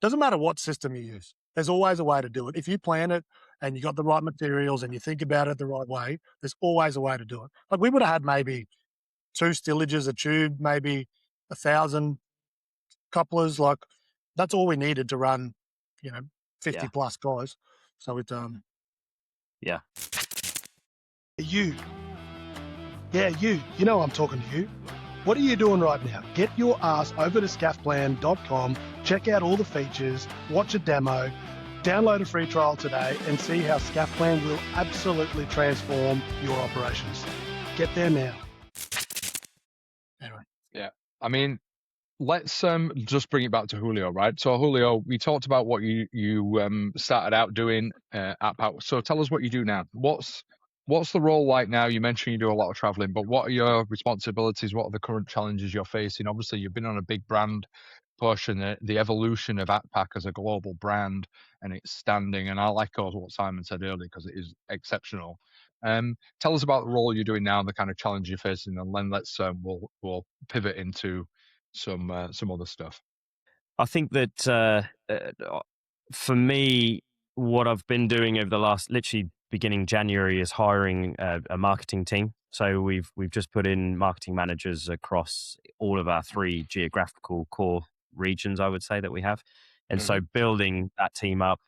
Doesn't matter what system you use. There's always a way to do it. If you plan it and you got the right materials and you think about it the right way, there's always a way to do it. Like we would have had maybe 2 stillages, a tube, maybe 1,000 couplers. Like that's all we needed to run, 50 plus guys. So it, Yeah. You. Yeah, you. You know I'm talking to you. What are you doing right now? Get your ass over to ScaffPlan.com, check out all the features, watch a demo, download a free trial today, and see how ScaffPlan will absolutely transform your operations. Get there now. anyway. Yeah. I mean, let's just bring it back to Julio, right? So Julio, we talked about what you started out doing at AT-PAC. So tell us what you do now. What's the role like now? You mentioned you do a lot of traveling, but what are your responsibilities? What are the current challenges you're facing? Obviously, you've been on a big brand push and the evolution of AT-PAC as a global brand and its standing. And I like also what Simon said earlier because it is exceptional. Tell us about the role you're doing now and the kind of challenge you're facing, and then we'll pivot into some other stuff. I think that for me, what I've been doing over the last literally beginning January is hiring a marketing team. So we've just put in marketing managers across all of our 3 geographical core regions, I would say, that we have. And so building that team up,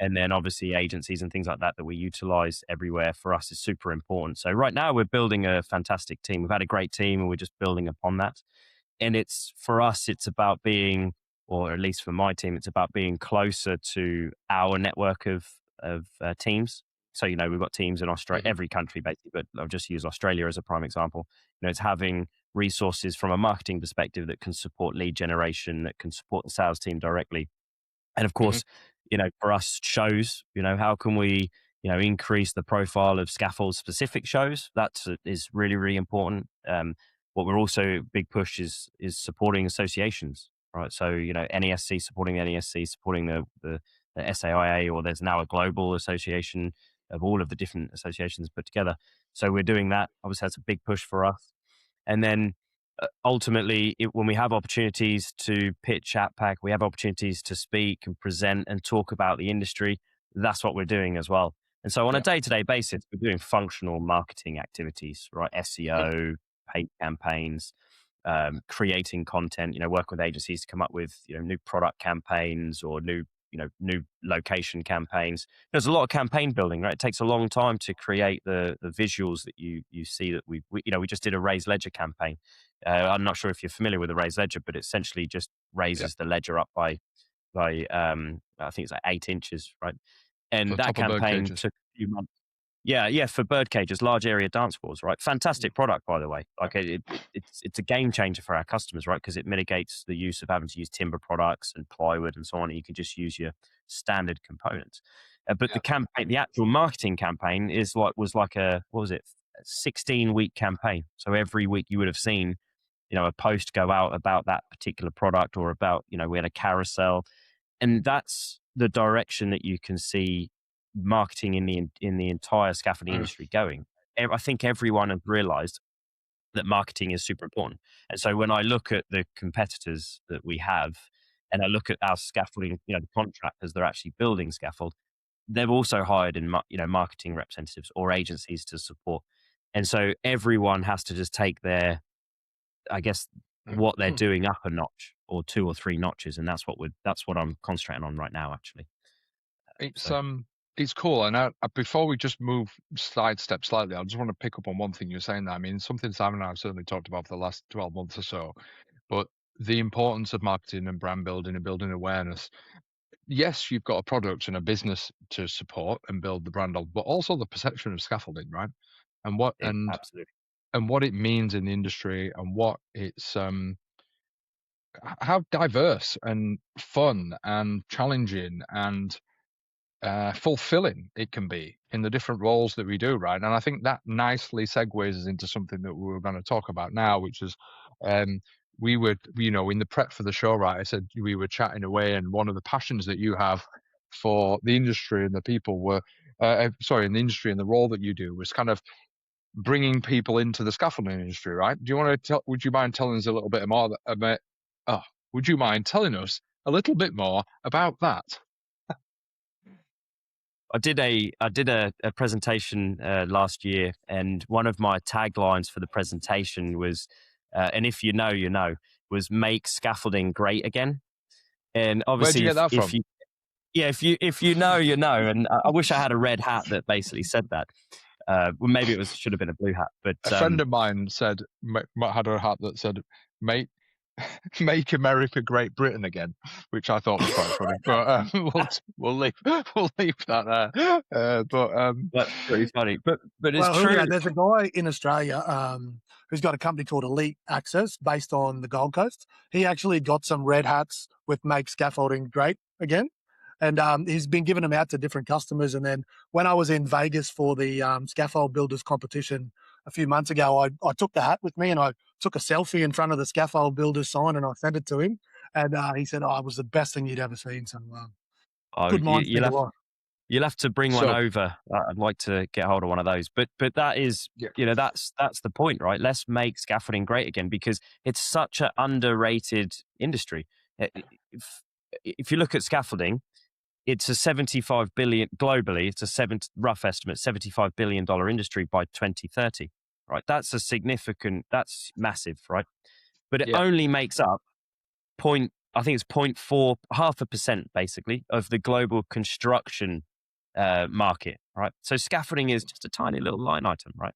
and then obviously agencies and things like that we utilize everywhere for us is super important. So right now we're building a fantastic team. We've had a great team and we're just building upon that. And for us, it's about being, or at least for my team, it's about being closer to our network of teams. So, we've got teams in Australia, every country basically, but I'll just use Australia as a prime example. It's having resources from a marketing perspective that can support lead generation, that can support the sales team directly. And of course, for us shows, how can we, increase the profile of Scaffold specific shows? That is really, really important. What we're also big push is supporting associations, right? So, NESC supporting the NESC, supporting the SAIA, or there's now a global association of all of the different associations put together. So we're doing that. Obviously, that's a big push for us. And then ultimately, when we have opportunities to pitch AT-PAC, we have opportunities to speak and present and talk about the industry. That's what we're doing as well. And so on a day-to-day basis, we're doing functional marketing activities, right? SEO, paid campaigns, creating content, working with agencies to come up with, new product campaigns or new location campaigns. There's a lot of campaign building, right? It takes a long time to create the visuals that you see that we just did a raised ledger campaign. I'm not sure if you're familiar with the raised ledger, but it essentially just raises the ledger up by I think it's like 8 inches, right? And that campaign took a few months. Yeah, for bird cages, large area dance floors, right? Fantastic product, by the way. Like it's a game changer for our customers, right? Because it mitigates the use of having to use timber products and plywood and so on. And you can just use your standard components. But the campaign, the actual marketing campaign, was like a 16-week campaign. So every week you would have seen, a post go out about that particular product, or about, we had a carousel, and that's the direction that you can see marketing in the entire scaffolding industry going. I think everyone has realized that marketing is super important. And so when I look at the competitors that we have, and I look at our scaffolding, the contractors that are actually building scaffold, they've also hired in marketing representatives or agencies to support. And so everyone has to just take their, I guess, what they're doing up a notch or 2 or 3 notches, and that's what I'm concentrating on right now, actually. It's cool. And before we just sidestep slightly, I just want to pick up on one thing you're saying there. I mean, something Simon and I have certainly talked about for the last 12 months or so, but the importance of marketing and brand building and building awareness. Yes, you've got a product and a business to support and build the brand of, but also the perception of scaffolding, right? And Absolutely. And what it means in the industry, and what it's how diverse and fun and challenging and fulfilling it can be in the different roles that we do, right? And I think that nicely segues us into something that we were going to talk about now, which is we would, in the prep for the show, right, I said we were chatting away, and one of the passions that you have for the industry and the people in the industry and the role that you do was kind of bringing people into the scaffolding industry, right? Do you want to tell? Would you mind telling us a little bit more about? Oh, would you mind telling us a little bit more about that? I did a presentation last year, and one of my taglines for the presentation was, and if you know, you know, was make scaffolding great again. And Where'd you obviously, get that if from? you yeah, if you know, you know. And I wish I had a red hat that basically said that. Well, maybe it should have been a blue hat, but A friend of mine said had a hat that said "Make Make America Great Britain Again," which I thought was quite funny. But we'll leave that there. that's pretty funny. But it's Well, true. Julio, there's a guy in Australia who's got a company called Elite Access based on the Gold Coast. He actually got some red hats with Make Scaffolding Great Again. And he's been giving them out to different customers. And then when I was in Vegas for the scaffold builders competition a few months ago, I took the hat with me and I took a selfie in front of the scaffold builders sign and I sent it to him. And he said, "Oh, it was the best thing you'd ever seen." So good minds think alike. You'll have to bring one over. I'd like to get hold of one of those. But that is, that's the point, right? Let's make scaffolding great again because it's such an underrated industry. If you look at scaffolding, it's a $75 billion globally. It's a rough estimate, $75 billion industry by 2030, right? That's that's massive, right? But it only makes up I think it's 0.4% basically of the global construction market, right? So scaffolding is just a tiny little line item, right?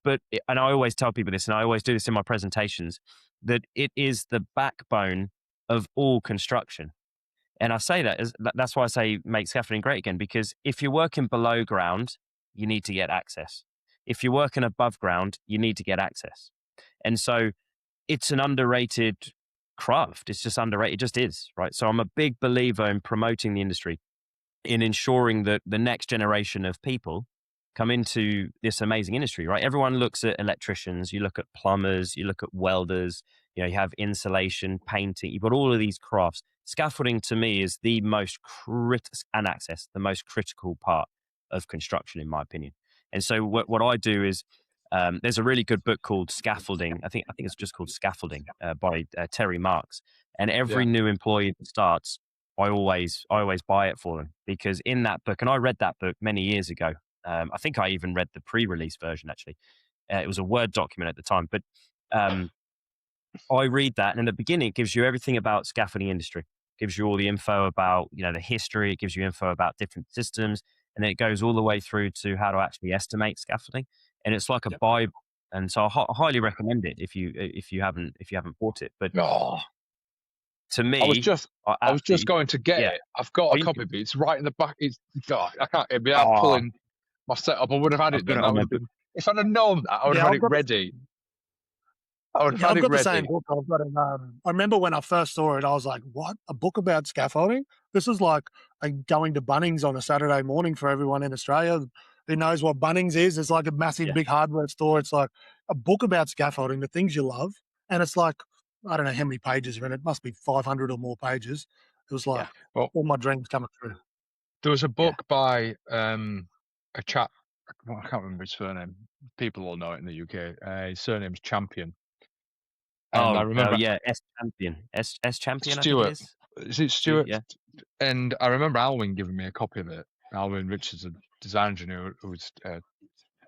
And I always tell people this, and I always do this in my presentations, that it is the backbone of all construction. And I say that's why I say make scaffolding great again, because if you're working below ground, you need to get access. If you're working above ground, you need to get access. And so it's an underrated craft. It's just underrated. It just is, right? So I'm a big believer in promoting the industry, in ensuring that the next generation of people come into this amazing industry, right? Everyone looks at electricians, you look at plumbers, you look at welders, you have insulation, painting, you've got all of these crafts. Scaffolding to me is the most the most critical part of construction, in my opinion. And so what I do is, there's a really good book called Scaffolding. I think it's just called Scaffolding by Terry Marks. And every new employee that starts, I always buy it for them, because in that book, and I read that book many years ago. I think I even read the pre-release version, actually. It was a Word document at the time. But I read that, and in the beginning, it gives you everything about scaffolding industry. It gives you all the info about, the history. It gives you info about different systems. And then it goes all the way through to how to actually estimate scaffolding. And it's like a Bible. And so I highly recommend it if you haven't bought it. But to me, I was just going to get it. I've got a copy, but it's right in the back. I can't. It'd be out pulling my setup. I would have had it then. If I'd have known that, I would have had it ready. I've got the same book. I've got I remember when I first saw it, I was like, "What? A book about scaffolding? This is like going to Bunnings on a Saturday morning for everyone in Australia who knows what Bunnings is. It's like a massive, big hardware store. It's like a book about scaffolding, the things you love, and it's like, I don't know how many pages are in it. It must be 500 or more pages. It was like all my dreams coming true. There was a book by a chap. I can't remember his surname. People will know it in the UK. His surname's Champion. And I remember, S Champion, Stuart. I think it is. Is it Stuart? Yeah. And I remember Alwyn giving me a copy of it. Alwyn Richards, a design engineer who was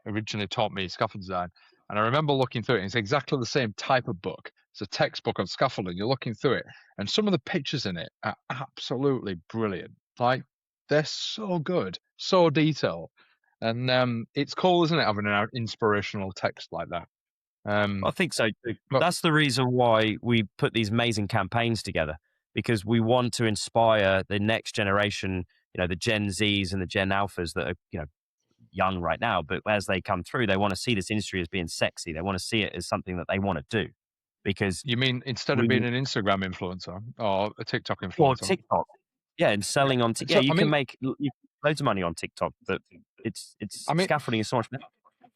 originally taught me scaffold design. And I remember looking through it, and it's exactly the same type of book. It's a textbook on scaffolding. You're looking through it, and some of the pictures in it are absolutely brilliant. Like, they're so good, so detailed. And it's cool, isn't it, having an inspirational text like that? I think so too. That's the reason why we put these amazing campaigns together, because we want to inspire the next generation, the Gen Zs and the Gen Alphas that are, young right now, but as they come through, they want to see this industry as being sexy. They want to see it as something that they want to do. Because you mean instead of being an Instagram influencer or a TikTok influencer? Or TikTok. Yeah, and selling on TikTok. You can make loads of money on TikTok, but scaffolding is so much better.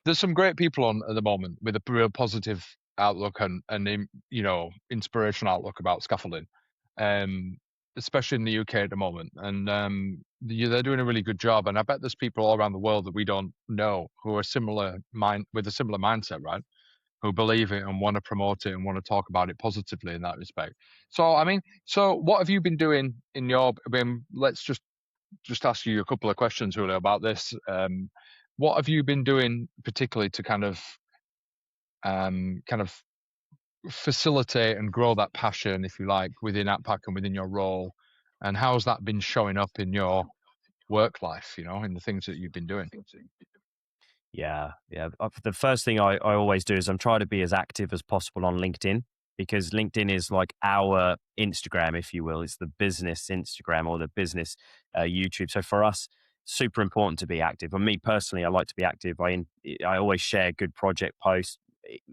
There's some great people on at the moment with a real positive outlook and inspirational outlook about scaffolding. especially in the UK at the moment, and they're doing a really good job. And I bet there's people all around the world that we don't know who are with a similar mindset, right? Who believe it and want to promote it and want to talk about it positively in that respect. So, I mean, what have you been doing in your? I mean, let's just ask you a couple of questions, Julio, about this. What have you been doing particularly to kind of facilitate and grow that passion, if you like, within AT-PAC and within your role? And how's that been showing up in your work life, in the things that you've been doing? Yeah. The first thing I always do is I'm trying to be as active as possible on LinkedIn, because LinkedIn is like our Instagram, if you will. It's the business Instagram or the business YouTube. So for us, super important to be active. And me personally, I like to be active. I always share good project posts,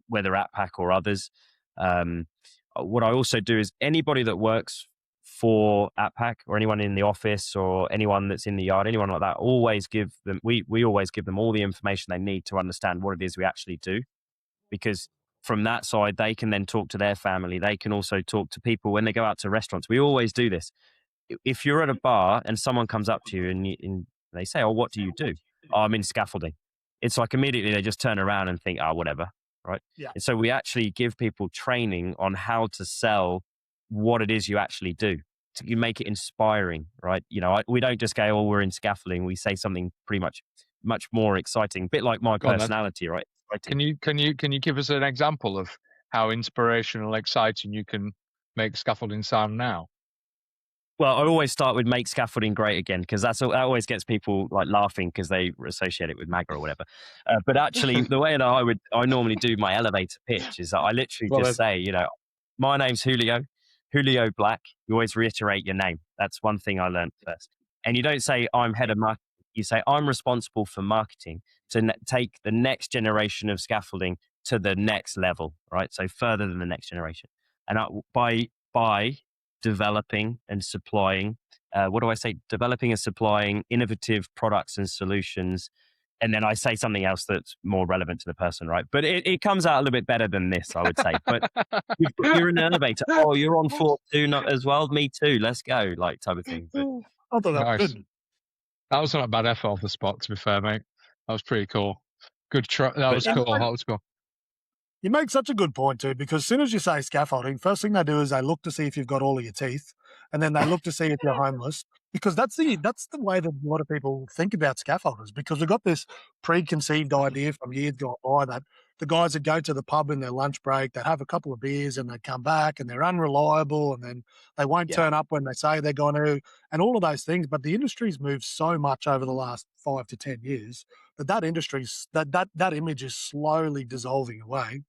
whether AT-PAC or others. What I also do is anybody that works for AT-PAC or anyone in the office or anyone that's in the yard, anyone like that, always give them, we always give them all the information they need to understand what it is we actually do. Because from that side, they can then talk to their family. They can also talk to people when they go out to restaurants. We always do this. If you're at a bar and someone comes up to you and they say, "Oh, what do you do?" "Oh, I'm in scaffolding." It's like immediately they just turn around and think, "Oh, whatever." Right. Yeah. And so we actually give people training on how to sell what it is you actually do. You make it inspiring, right? We don't just go, "Oh, we're in scaffolding." We say something pretty much more exciting, a bit like my Go on, then. personality, right? Can you give us an example of how inspirational, exciting you can make scaffolding sound now? Well, I always start with "make scaffolding great again," because that always gets people like laughing because they associate it with MAGA or whatever. But actually, the way that I normally do my elevator pitch is that I literally just say, "My name's Julio Black." You always reiterate your name. That's one thing I learned first. And you don't say, "I'm head of marketing." You say, "I'm responsible for marketing to take the next generation of scaffolding to the next level," right? So further than the next generation. And by developing and supplying, developing and supplying innovative products and solutions. And then I say something else that's more relevant to the person, right? But it comes out a little bit better than this, I would say. But you're an innovator. "Oh, you're on floor 2 not as well? Me too. Let's go," like type of thing. But I thought that was Nice. good. That was not a bad F off the spot, to be fair, mate. That was pretty cool. Good try. That was cool. That was cool. You make such a good point too, because as soon as you say scaffolding, first thing they do is they look to see if you've got all of your teeth, and then they look to see if you're homeless, because that's the way that a lot of people think about scaffolders, because we've got this preconceived idea from years gone by that the guys that go to the pub in their lunch break, they have a couple of beers and they come back and they're unreliable and then they won't turn up when they say they're going to, and all of those things. But the industry's moved so much over the last 5 to 10 years that industry's that image is slowly dissolving away.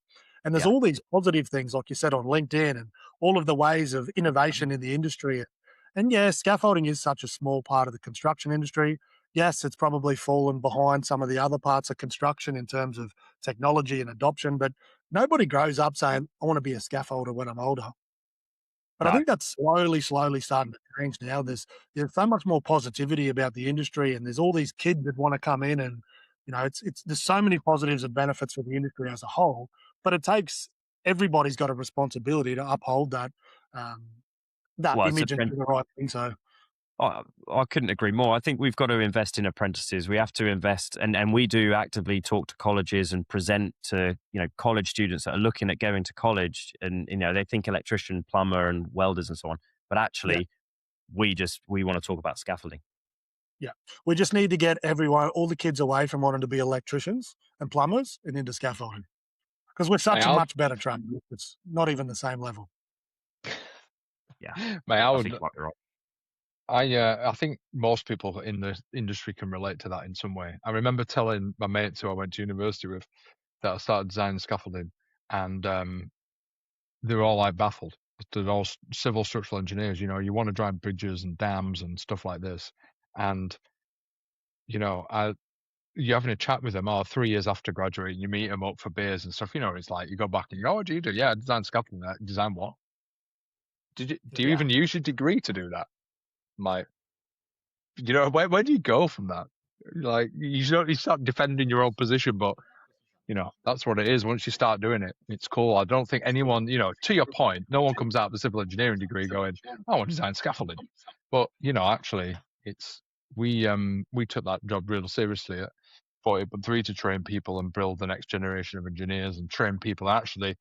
And there's all these positive things, like you said, on LinkedIn and all of the ways of innovation in the industry. And yeah, scaffolding is such a small part of the construction industry. Yes, it's probably fallen behind some of the other parts of construction in terms of technology and adoption, but nobody grows up saying, "I want to be a scaffolder when I'm older." But I think that's slowly starting to change now. There's so much more positivity about the industry, and there's all these kids that want to come in, and there's so many positives and benefits for the industry as a whole. But it takes everybody's got a responsibility to uphold that image and do the right thing. So I couldn't agree more. I think we've got to invest in apprentices. We have to invest, and we do actively talk to colleges and present to college students that are looking at going to college, and they think electrician, plumber, and welders and so on. But actually, we want to talk about scaffolding. Yeah, we just need to get all the kids away from wanting to be electricians and plumbers and into scaffolding, because we're such a much better trained. It's not even the same level. Yeah, mate, I think quite right. I think most people in the industry can relate to that in some way. I remember telling my mates who I went to university with that I started designing scaffolding, and they were all like baffled. They're all civil structural engineers. You want to drive bridges and dams and stuff like this, and you're having a chat with them 3 years after graduating. You meet them up for beers and stuff. It's like you go back and you go, "Oh, what do you do?" "Yeah, I design scaffolding." "Design what? Do you even use your degree to do that?" Like, where do you go from that? Like, you start defending your own position, but That's what it is. Once you start doing it, it's cool. I don't think anyone, to your point, no one comes out of a civil engineering degree going, I want to design scaffolding. But, actually, we took that job real seriously at 40.3 to train people and build the next generation of engineers and train people actually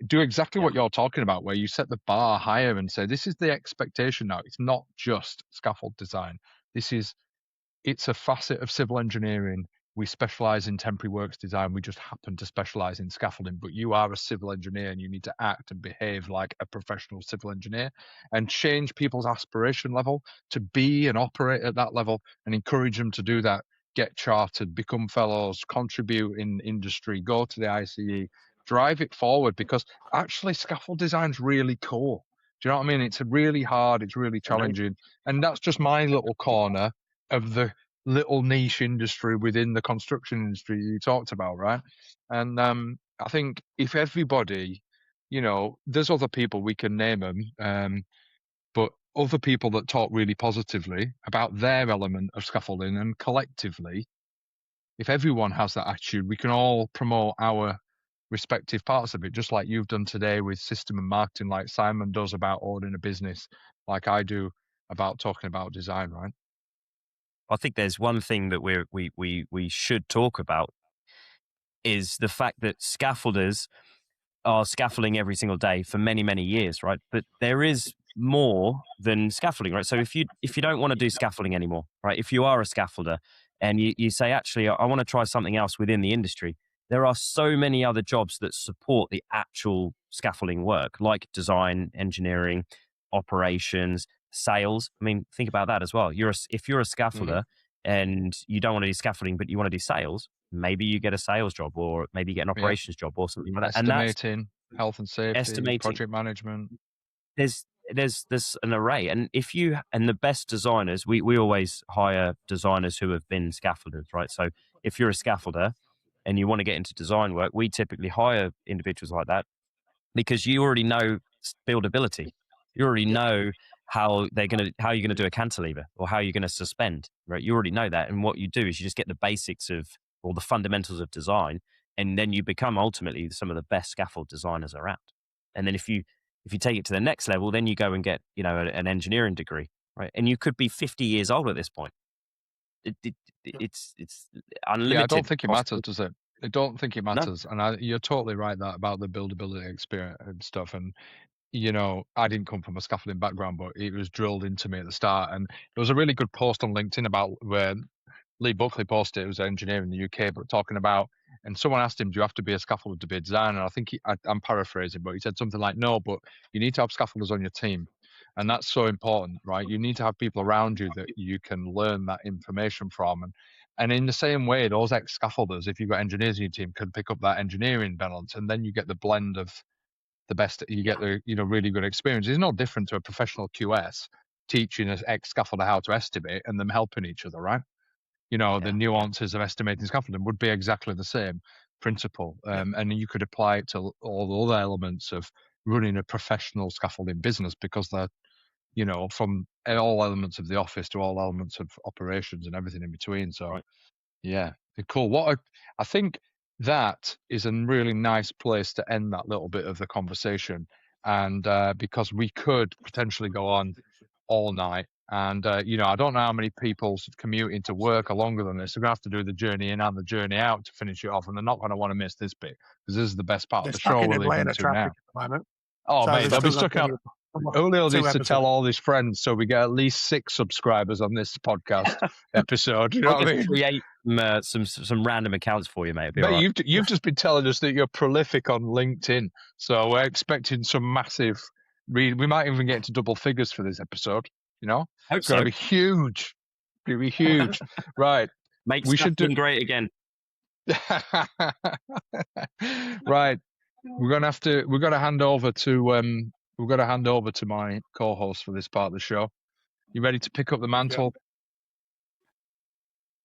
do exactly what you're talking about, where you set the bar higher and say, this is the expectation now. It's not just scaffold design. It's a facet of civil engineering. We specialize in temporary works design. We just happen to specialize in scaffolding, but you are a civil engineer and you need to act and behave like a professional civil engineer and change people's aspiration level to be and operate at that level and encourage them to do that. Get chartered, become fellows, contribute in industry, go to the ICE, drive it forward, because actually scaffold design's really cool. Do you know what I mean? It's really hard. It's really challenging. And that's just my little corner of the little niche industry within the construction industry you talked about, right? And I think if everybody, there's other people, we can name them, but other people that talk really positively about their element of scaffolding, and collectively, if everyone has that attitude, we can all promote our respective parts of it, just like you've done today with system and marketing, like Simon does about owning a business, like I do about talking about design, right? I think there's one thing that we should talk about is the fact that scaffolders are scaffolding every single day for many, many years, right? But there is more than scaffolding, right? So if you don't want to do scaffolding anymore, right? If you are a scaffolder and you say, actually, I want to try something else within the industry, there are so many other jobs that support the actual scaffolding work, like design, engineering, operations, sales. I mean, think about that as well. If you're a scaffolder and you don't want to do scaffolding, but you want to do sales, maybe you get a sales job, or maybe you get an operations job or something like that. Estimating, health and safety, estimating, project management. There's an array. And the best designers, we always hire designers who have been scaffolders, right? So if you're a scaffolder and you want to get into design work, we typically hire individuals like that because you already know buildability. You already know how you're going to do a cantilever or how you're going to suspend, right? You already know that. And what you do is you just get the basics of, or the fundamentals of design, and then you become ultimately some of the best scaffold designers around. And then if you take it to the next level, then you go and get, an engineering degree, right? And you could be 50 years old at this point. It's unlimited. Yeah, I don't think it matters, does it? I don't think it matters. No. And you're totally right about the buildability experience and stuff. And, I didn't come from a scaffolding background, but it was drilled into me at the start. And there was a really good post on LinkedIn about where Lee Buckley posted, it was an engineer in the UK, but talking about, and someone asked him, do you have to be a scaffolder to be a designer? And I think I'm paraphrasing, but he said something like, no, but you need to have scaffolders on your team. And that's so important, right? You need to have people around you that you can learn that information from. And in the same way, those ex-scaffolders, if you've got engineers in your team, can pick up that engineering balance, and then you get the blend of the best, you get the really good experience. It's no different to a professional QS teaching an ex-scaffolder how to estimate and them helping each other, right? The nuances of estimating scaffolding would be exactly the same principle. And you could apply it to all the other elements of running a professional scaffolding business, because they're, from all elements of the office to all elements of operations and everything in between. So, yeah, cool. I think that is a really nice place to end that little bit of the conversation. And because we could potentially go on all night. And, I don't know how many people commute into work are longer than this. They're going to have to do the journey in and the journey out to finish it off. And they're not going to want to miss this bit, because this is the best part of the show we're leading to now. At the moment. Oh, mate, they'll be stuck out. Julio needs to tell all his friends so we get at least 6 subscribers on this podcast episode. You know what I mean? Create some random accounts for you, mate. Mate, you've just been telling us that you're prolific on LinkedIn. So we're expecting some massive we might even get into double figures for this episode. It's going to be huge. It's going to be huge. Right. We should do great again. Right. We're going to hand over to my co-host for this part of the show. You ready to pick up the mantle?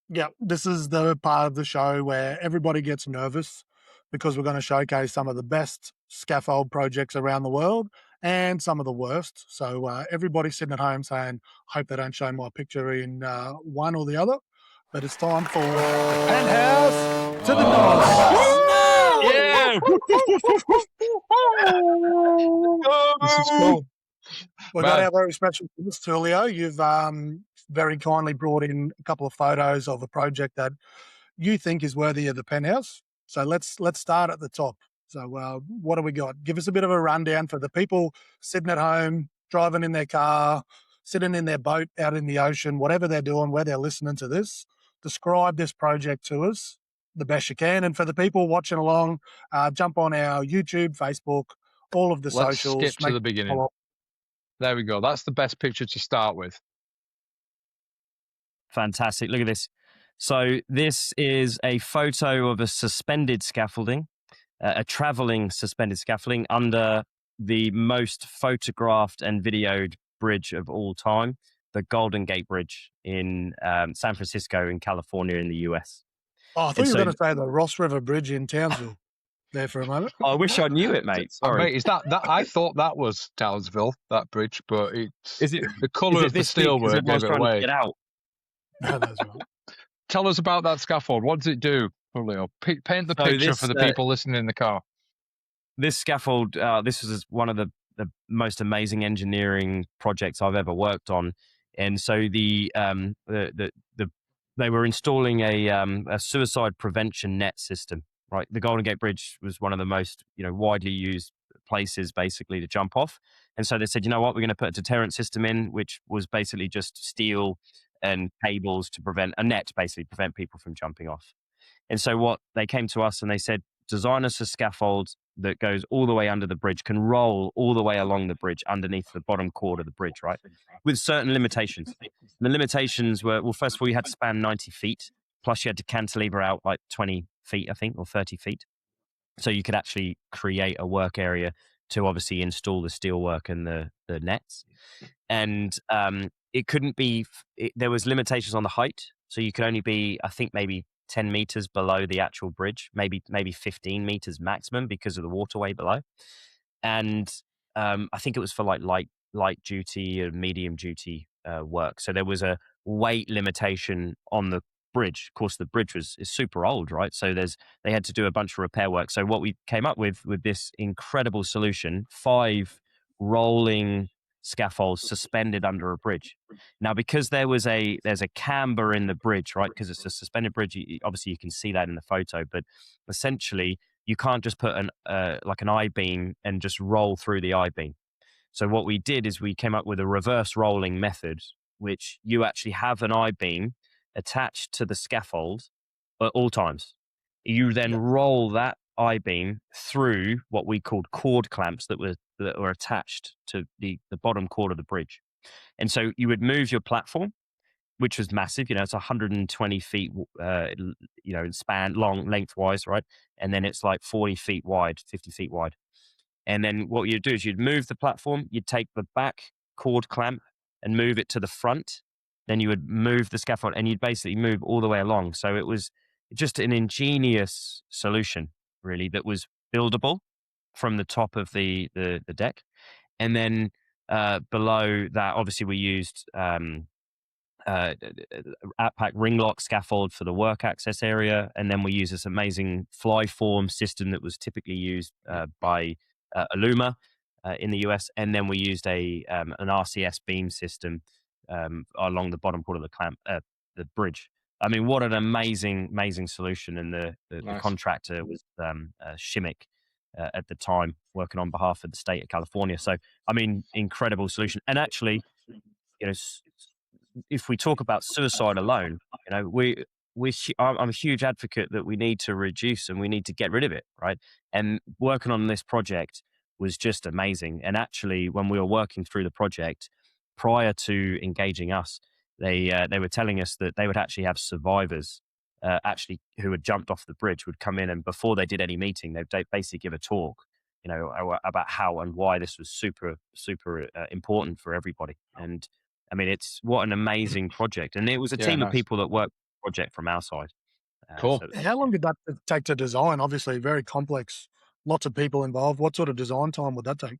Yeah, this is the part of the show where everybody gets nervous, because we're going to showcase some of the best scaffold projects around the world and some of the worst. So everybody sitting at home saying, hope they don't show my picture in one or the other. But it's time for Penthouse to the North. go. This is cool. We got Man. our very special guest, Julio. You've very kindly brought in a couple of photos of a project that you think is worthy of the penthouse. So let's start at the top. So what do we got? Give us a bit of a rundown for the people sitting at home, driving in their car, sitting in their boat out in the ocean, whatever they're doing, where they're listening to this. Describe this project to us the best you can. And for the people watching along, jump on our YouTube, Facebook, all of the Let's socials. skip to the beginning. There we go. That's the best picture to start with. Fantastic. Look at this. So this is a photo of a suspended scaffolding, a traveling suspended scaffolding under the most photographed and videoed bridge of all time, the Golden Gate Bridge in San Francisco in California in the US. Oh, I thought you were going to say the Ross River Bridge in Townsville there for a moment. I wish I knew it, mate. Sorry. Mate, is that I thought that was Townsville, that bridge, but it's Is it the colour of the steelwork gave it away. Get out. No, that's right. Tell us about that scaffold. What does it do, Julio? Paint the picture for the people listening in the car. This scaffold, this was one of the most amazing engineering projects I've ever worked on. And so they were installing a suicide prevention net system. Right, the Golden Gate Bridge was one of the most widely used places basically to jump off, and so they said, you know what, we're going to put a deterrent system in, which was basically just steel and cables to prevent a net, basically prevent people from jumping off. And so what they came to us and they said, design us a scaffold that goes all the way under the bridge, can roll all the way along the bridge underneath the bottom chord of the bridge, right? With certain limitations. And the limitations were, well, first of all, you had to span 90 feet, plus you had to cantilever out like 20 feet, I think, or 30 feet. So you could actually create a work area to obviously install the steelwork and the nets. And it couldn't be, there was limitations on the height. So you could only be, I think, maybe 10 meters below the actual bridge, maybe 15 meters maximum because of the waterway below. And I think it was for like light duty or medium duty work. So there was a weight limitation on the bridge. Of course, the bridge is super old, right? So they had to do a bunch of repair work. So what we came up with this incredible solution, 5 rolling scaffolds suspended under a bridge. Now, because there's a camber in the bridge, right? Because it's a suspended bridge. Obviously, you can see that in the photo, but essentially, you can't just put an I-beam and just roll through the I-beam. So what we did is we came up with a reverse rolling method, which you actually have an I-beam attached to the scaffold at all times. You then roll that I-beam through what we called cord clamps that were attached to the bottom chord of the bridge. And so you would move your platform, which was massive, it's 120 feet, in span, lengthwise, right? And then it's like 40 feet wide, 50 feet wide. And then what you'd do is you'd move the platform, you'd take the back cord clamp and move it to the front. Then you would move the scaffold and you'd basically move all the way along. So it was just an ingenious solution, really, that was buildable from the top of the deck. And then below that, obviously, we used AT-PAC ring lock scaffold for the work access area. And then we used this amazing fly form system that was typically used by Aluma in the US. And then we used an RCS beam system along the bottom chord of the bridge. I mean, what an amazing solution. And the contractor was Shimmick at the time, working on behalf of the state of California. So, I mean, incredible solution. And actually, if we talk about suicide alone, I'm a huge advocate that we need to reduce and we need to get rid of it, right? And working on this project was just amazing. And actually, when we were working through the project, prior to engaging us, they were telling us that they would actually have survivors who had jumped off the bridge would come in, and before they did any meeting, they'd basically give a talk, about how and why this was super important for everybody. And I mean, what an amazing project. And it was a team of people that worked on the project from our side. Cool. So how long did that take to design? Obviously, very complex, lots of people involved. What sort of design time would that take?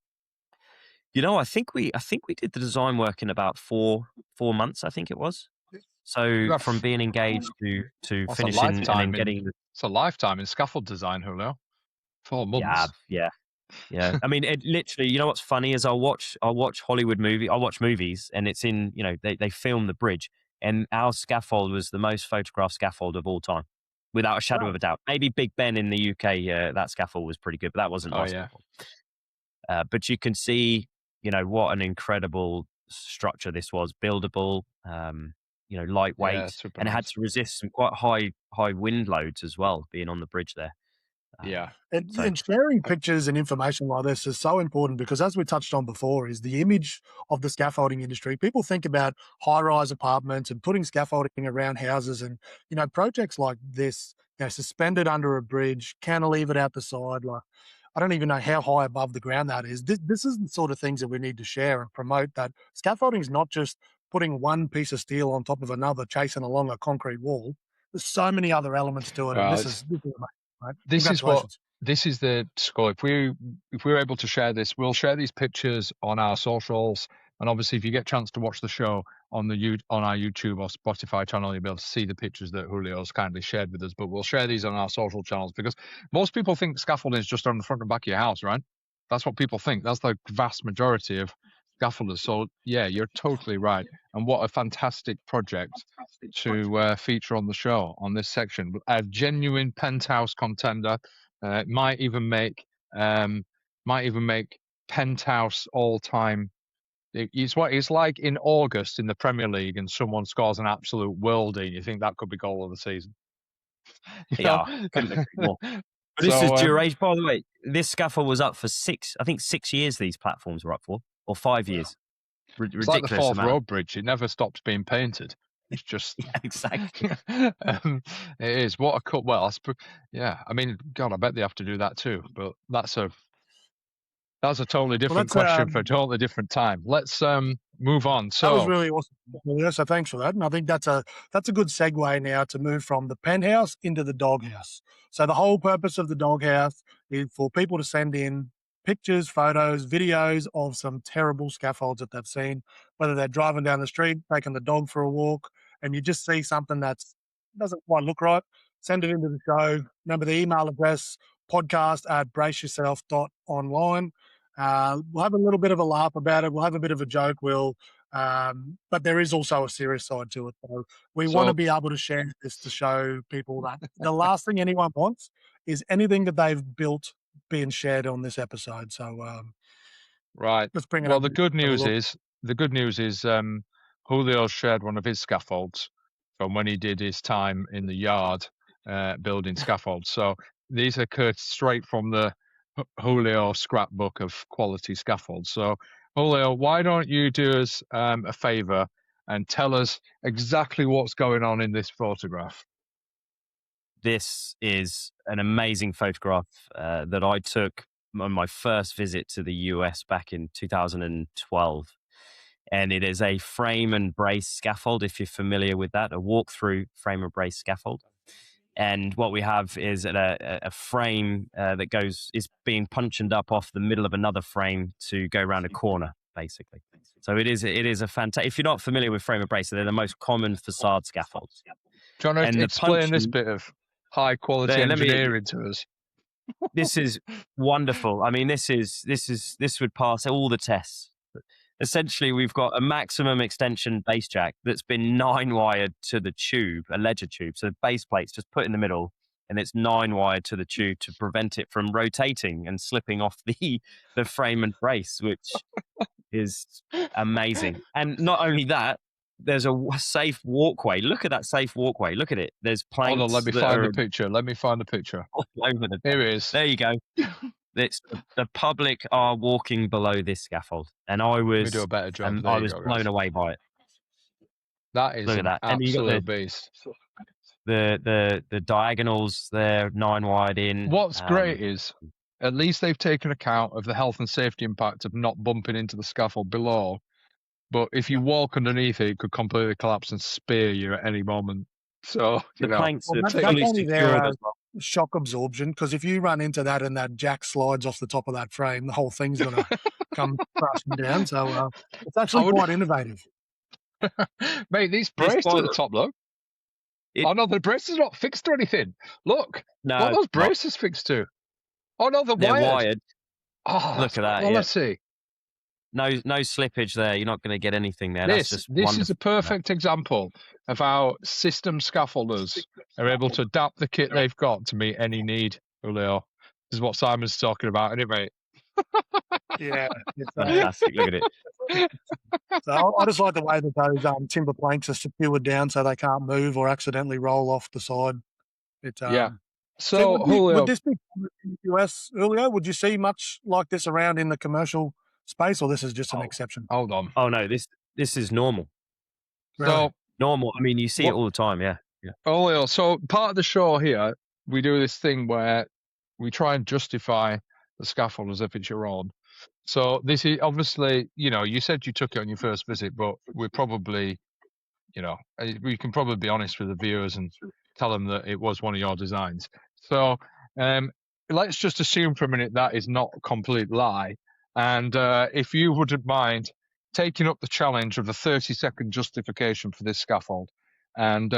I think we did the design work in about 4 months, I think it was. So from being engaged to finishing and then getting... It's a lifetime in scaffold design, Julio. 4 months. Yeah. I mean, it literally. You know what's funny is I'll watch Hollywood movie. I watch movies, and it's in. They film the bridge, and our scaffold was the most photographed scaffold of all time, without a shadow of a doubt. Maybe Big Ben in the UK, that scaffold was pretty good, but that wasn't my scaffold. But you can see, what an incredible structure this was, buildable, lightweight, and it had to resist some quite high wind loads as well, being on the bridge there. And sharing pictures and information like this is so important because, as we touched on before, is the image of the scaffolding industry. People think about high-rise apartments and putting scaffolding around houses, and projects like this, suspended under a bridge, cantilevered out the side. Like, I don't even know how high above the ground that is. This is the sort of things that we need to share and promote. That scaffolding is not just putting one piece of steel on top of another, chasing along a concrete wall. There's so many other elements to it, and this is amazing. Right? This is the score. If we're able to share this, we'll share these pictures on our socials, and obviously, if you get a chance to watch the show on our YouTube or Spotify channel, you'll be able to see the pictures that Julio's kindly shared with us. But we'll share these on our social channels because most people think scaffolding is just on the front and back of your house, right? That's what people think. That's the vast majority of scaffolders. So yeah, you're totally right. And what a fantastic project to feature on the show on this section. A genuine penthouse contender. Might even make penthouse all time. It's like in August in the Premier League and someone scores an absolute worldie. You think that could be goal of the season? Couldn't agree more. But this is duration. By the way, this scaffold was up for 6 years. These platforms were up for, or 5 years. It's like the Forth Road Bridge. It never stops being painted. It's just exactly. It is. What a cut. Well, I mean, God, I bet they have to do that too. But that's a totally different question for a totally different time. Let's move on. So that was really awesome. So thanks for that. And I think that's a good segue now to move from the penthouse into the doghouse. So the whole purpose of the doghouse is for people to send in pictures, photos, videos of some terrible scaffolds that they've seen, whether they're driving down the street, taking the dog for a walk, and you just see something that doesn't quite look right. Send it into the show. Remember the email address, podcast@braceyourself.online. We'll have a little bit of a laugh about it. We'll have a bit of a joke. But there is also a serious side to it. So we want to be able to share this to show people that the last thing anyone wants is anything that they've built being shared on this episode. So right. Let's bring it up. Well, the good news is Julio shared one of his scaffolds from when he did his time in the yard building scaffolds. So these are cut straight from the Julio scrapbook of quality scaffolds. So Julio, why don't you do us a favor and tell us exactly what's going on in this photograph? This is an amazing photograph that I took on my first visit to the US back in 2012. And it is a frame and brace scaffold, if you're familiar with that, a walk-through frame and brace scaffold. And what we have is a frame that is being punctioned up off the middle of another frame to go around a corner, basically. So it is a fantastic. If you're not familiar with frame and brace, they're the most common facade scaffolds. Do you want to explain this bit of high quality engineering to us? This is wonderful. I mean, this would pass all the tests. Essentially, we've got a maximum extension base jack that's been 9-wired to the tube, a ledger tube. So the base plate's just put in the middle, and it's 9-wired to the tube to prevent it from rotating and slipping off the frame and brace, which is amazing. And not only that, there's a safe walkway. Look at that safe walkway. Look at it. There's planks. Hold on, let me find the picture. Here it is. There you go. The public are walking below this scaffold, and I was do a better job. I was blown away by it. That is an absolute beast. The diagonals, they're 9-wired in. What's great is at least they've taken account of the health and safety impact of not bumping into the scaffold below. But if you walk underneath it, it could completely collapse and spear you at any moment. So the planks are fully secured as well. Shock absorption, because if you run into that and that jack slides off the top of that frame, the whole thing's going to come crashing down. So it's actually quite innovative. Mate, these braced at the top, look. Oh no, the brace is not fixed to anything. Look, what are those braces fixed to? Oh no, They're wired. Oh, Look at that. quality. Yeah. No slippage there. You're not going to get anything there. That's just This wonderful. is a perfect example of how system scaffolders are able to adapt the kit they've got to meet any need, Julio. This is what Simon's talking about, isn't it, mate? Yeah, it's, Fantastic. Look at it. so I just like the way that those timber planks are secured down so they can't move or accidentally roll off the side. It, Yeah. so So, Julio, would this be in the US, Julio? Would you see much like this around in the commercial space, or this is just an exception? hold on. Oh no, this is normal. Really? So, Normal. I mean, you see it all the time. Yeah. Julio, so part of the show here, we do this thing where we try and justify the scaffold as if it's your own. So this is obviously, you said you took it on your first visit, but we're probably, we can probably be honest with the viewers and tell them that it was one of your designs. So let's just assume for a minute that is not a complete lie. And if you wouldn't mind taking up the challenge of a 30-second justification for this scaffold and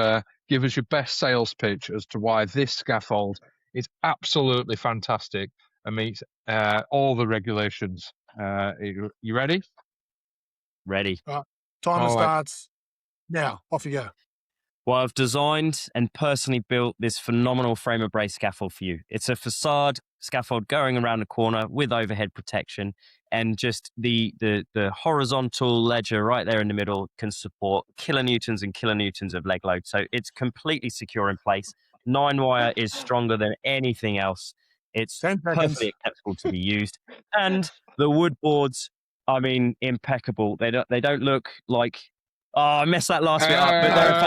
give us your best sales pitch as to why this scaffold is absolutely fantastic and meets all the regulations. You ready? Ready. Timer All right. starts now. Off you go. Well, I've designed and personally built this phenomenal frame and brace scaffold for you. It's a facade scaffold going around the corner with overhead protection, and just the horizontal ledger right there in the middle can support kilonewtons and kilonewtons of leg load. So it's completely secure in place. 9-wire is stronger than anything else. It's 10 seconds. perfectly acceptable to be used. And the wood boards, I mean, impeccable. They don't look like, oh, I messed that last bit up, but they're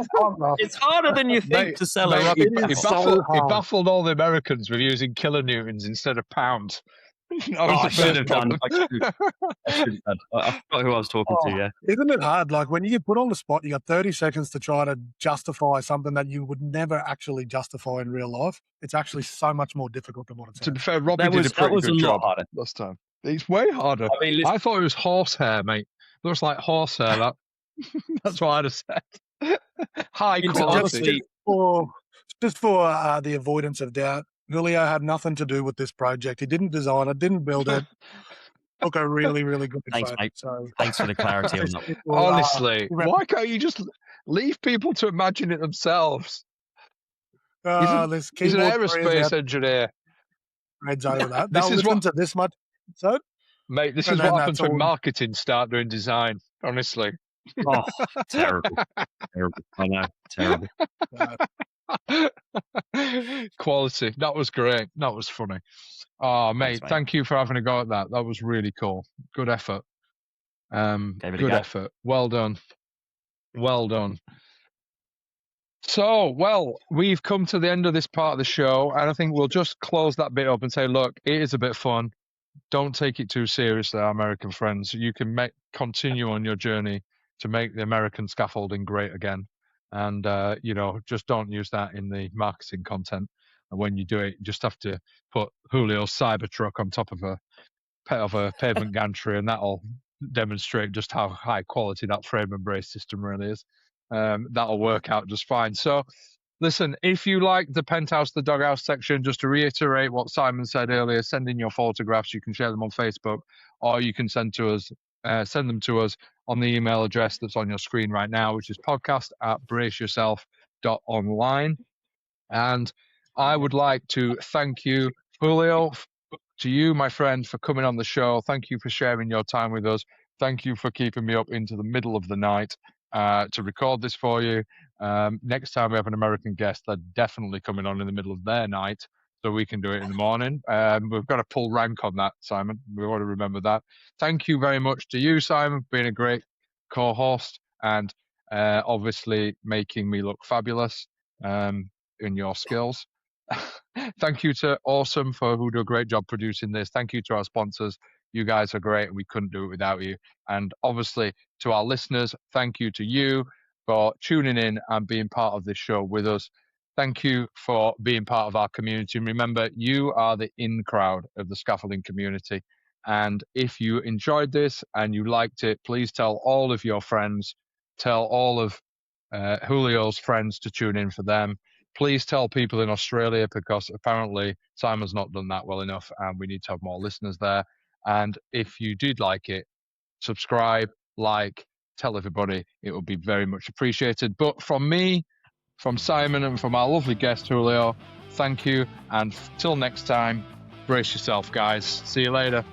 fantastic. It's harder than you think Mate, to sell a mate, rubber it scaffold. baffled all the Americans with using kilonewtons instead of pounds. I should have done. I should have done. I forgot who I was talking to, yeah. Isn't it hard? Like when you get put on the spot, you got 30 seconds to try to justify something that you would never actually justify in real life. It's actually so much more difficult than what it To be sounds. fair, Robbie That did was- a pretty that was good a lot job harder. last time. It's way harder. I mean, listen, I thought it was horsehair, mate. Looks like horsehair. That's what I'd have said. High Into quality. honesty, Just for the avoidance of doubt, Julio had nothing to do with this project. He didn't design it, didn't build it. Took a really, really good Thanks, photo. mate. So Thanks for the clarity on that. it will, Honestly, why can't you just leave people to imagine it themselves? this He's an keyboard aerospace engineer. heads over that. This They'll is listen what- to this much. So Mate, this And is then what happens that's when all. marketing start doing design, honestly. Oh, terrible. Terrible. I know. Terrible. Quality. That was great. That was funny. Oh, mate, mate. thank you for having a go at that. That was really cool. Good effort. Gave it a Good go. effort. Well done. Well done. So, well, we've come to the end of this part of the show, and I think we'll just close that bit up and say, look, it is a bit fun. Don't take it too seriously, our American friends. You can continue on your journey to make the American scaffolding great again. And, just don't use that in the marketing content. And when you do it, you just have to put Julio's Cybertruck on top of a pavement gantry, and that'll demonstrate just how high quality that frame and brace system really is. That'll work out just fine. So, listen, if you like the penthouse, the doghouse section, just to reiterate what Simon said earlier, send in your photographs. You can share them on Facebook, or you can send them to us on the email address that's on your screen right now, which is podcast@braceyourself.online. And I would like to thank you, Julio, to you, my friend, for coming on the show. Thank you for sharing your time with us. Thank you for keeping me up into the middle of the night to record this for you. Next time we have an American guest, they're definitely coming on in the middle of their night, so we can do it in the morning. We've got to pull rank on that, Simon. We want to remember that. Thank you very much to you, Simon, for being a great co-host and obviously making me look fabulous in your skills. Thank you to Awesome who do a great job producing this. Thank you to our sponsors. You guys are great, and we couldn't do it without you. And obviously to our listeners, thank you to you for tuning in and being part of this show with us. Thank you for being part of our community. And remember, you are the in crowd of the scaffolding community. And if you enjoyed this and you liked it, please tell all of your friends, tell all of Julio's friends to tune in for them. Please tell people in Australia, because apparently Simon's not done that well enough, and we need to have more listeners there. And if you did like it, subscribe, like, tell everybody. It would be very much appreciated. But from me, from Simon, and from our lovely guest Julio, thank you. And till next time, brace yourself, guys. See you later.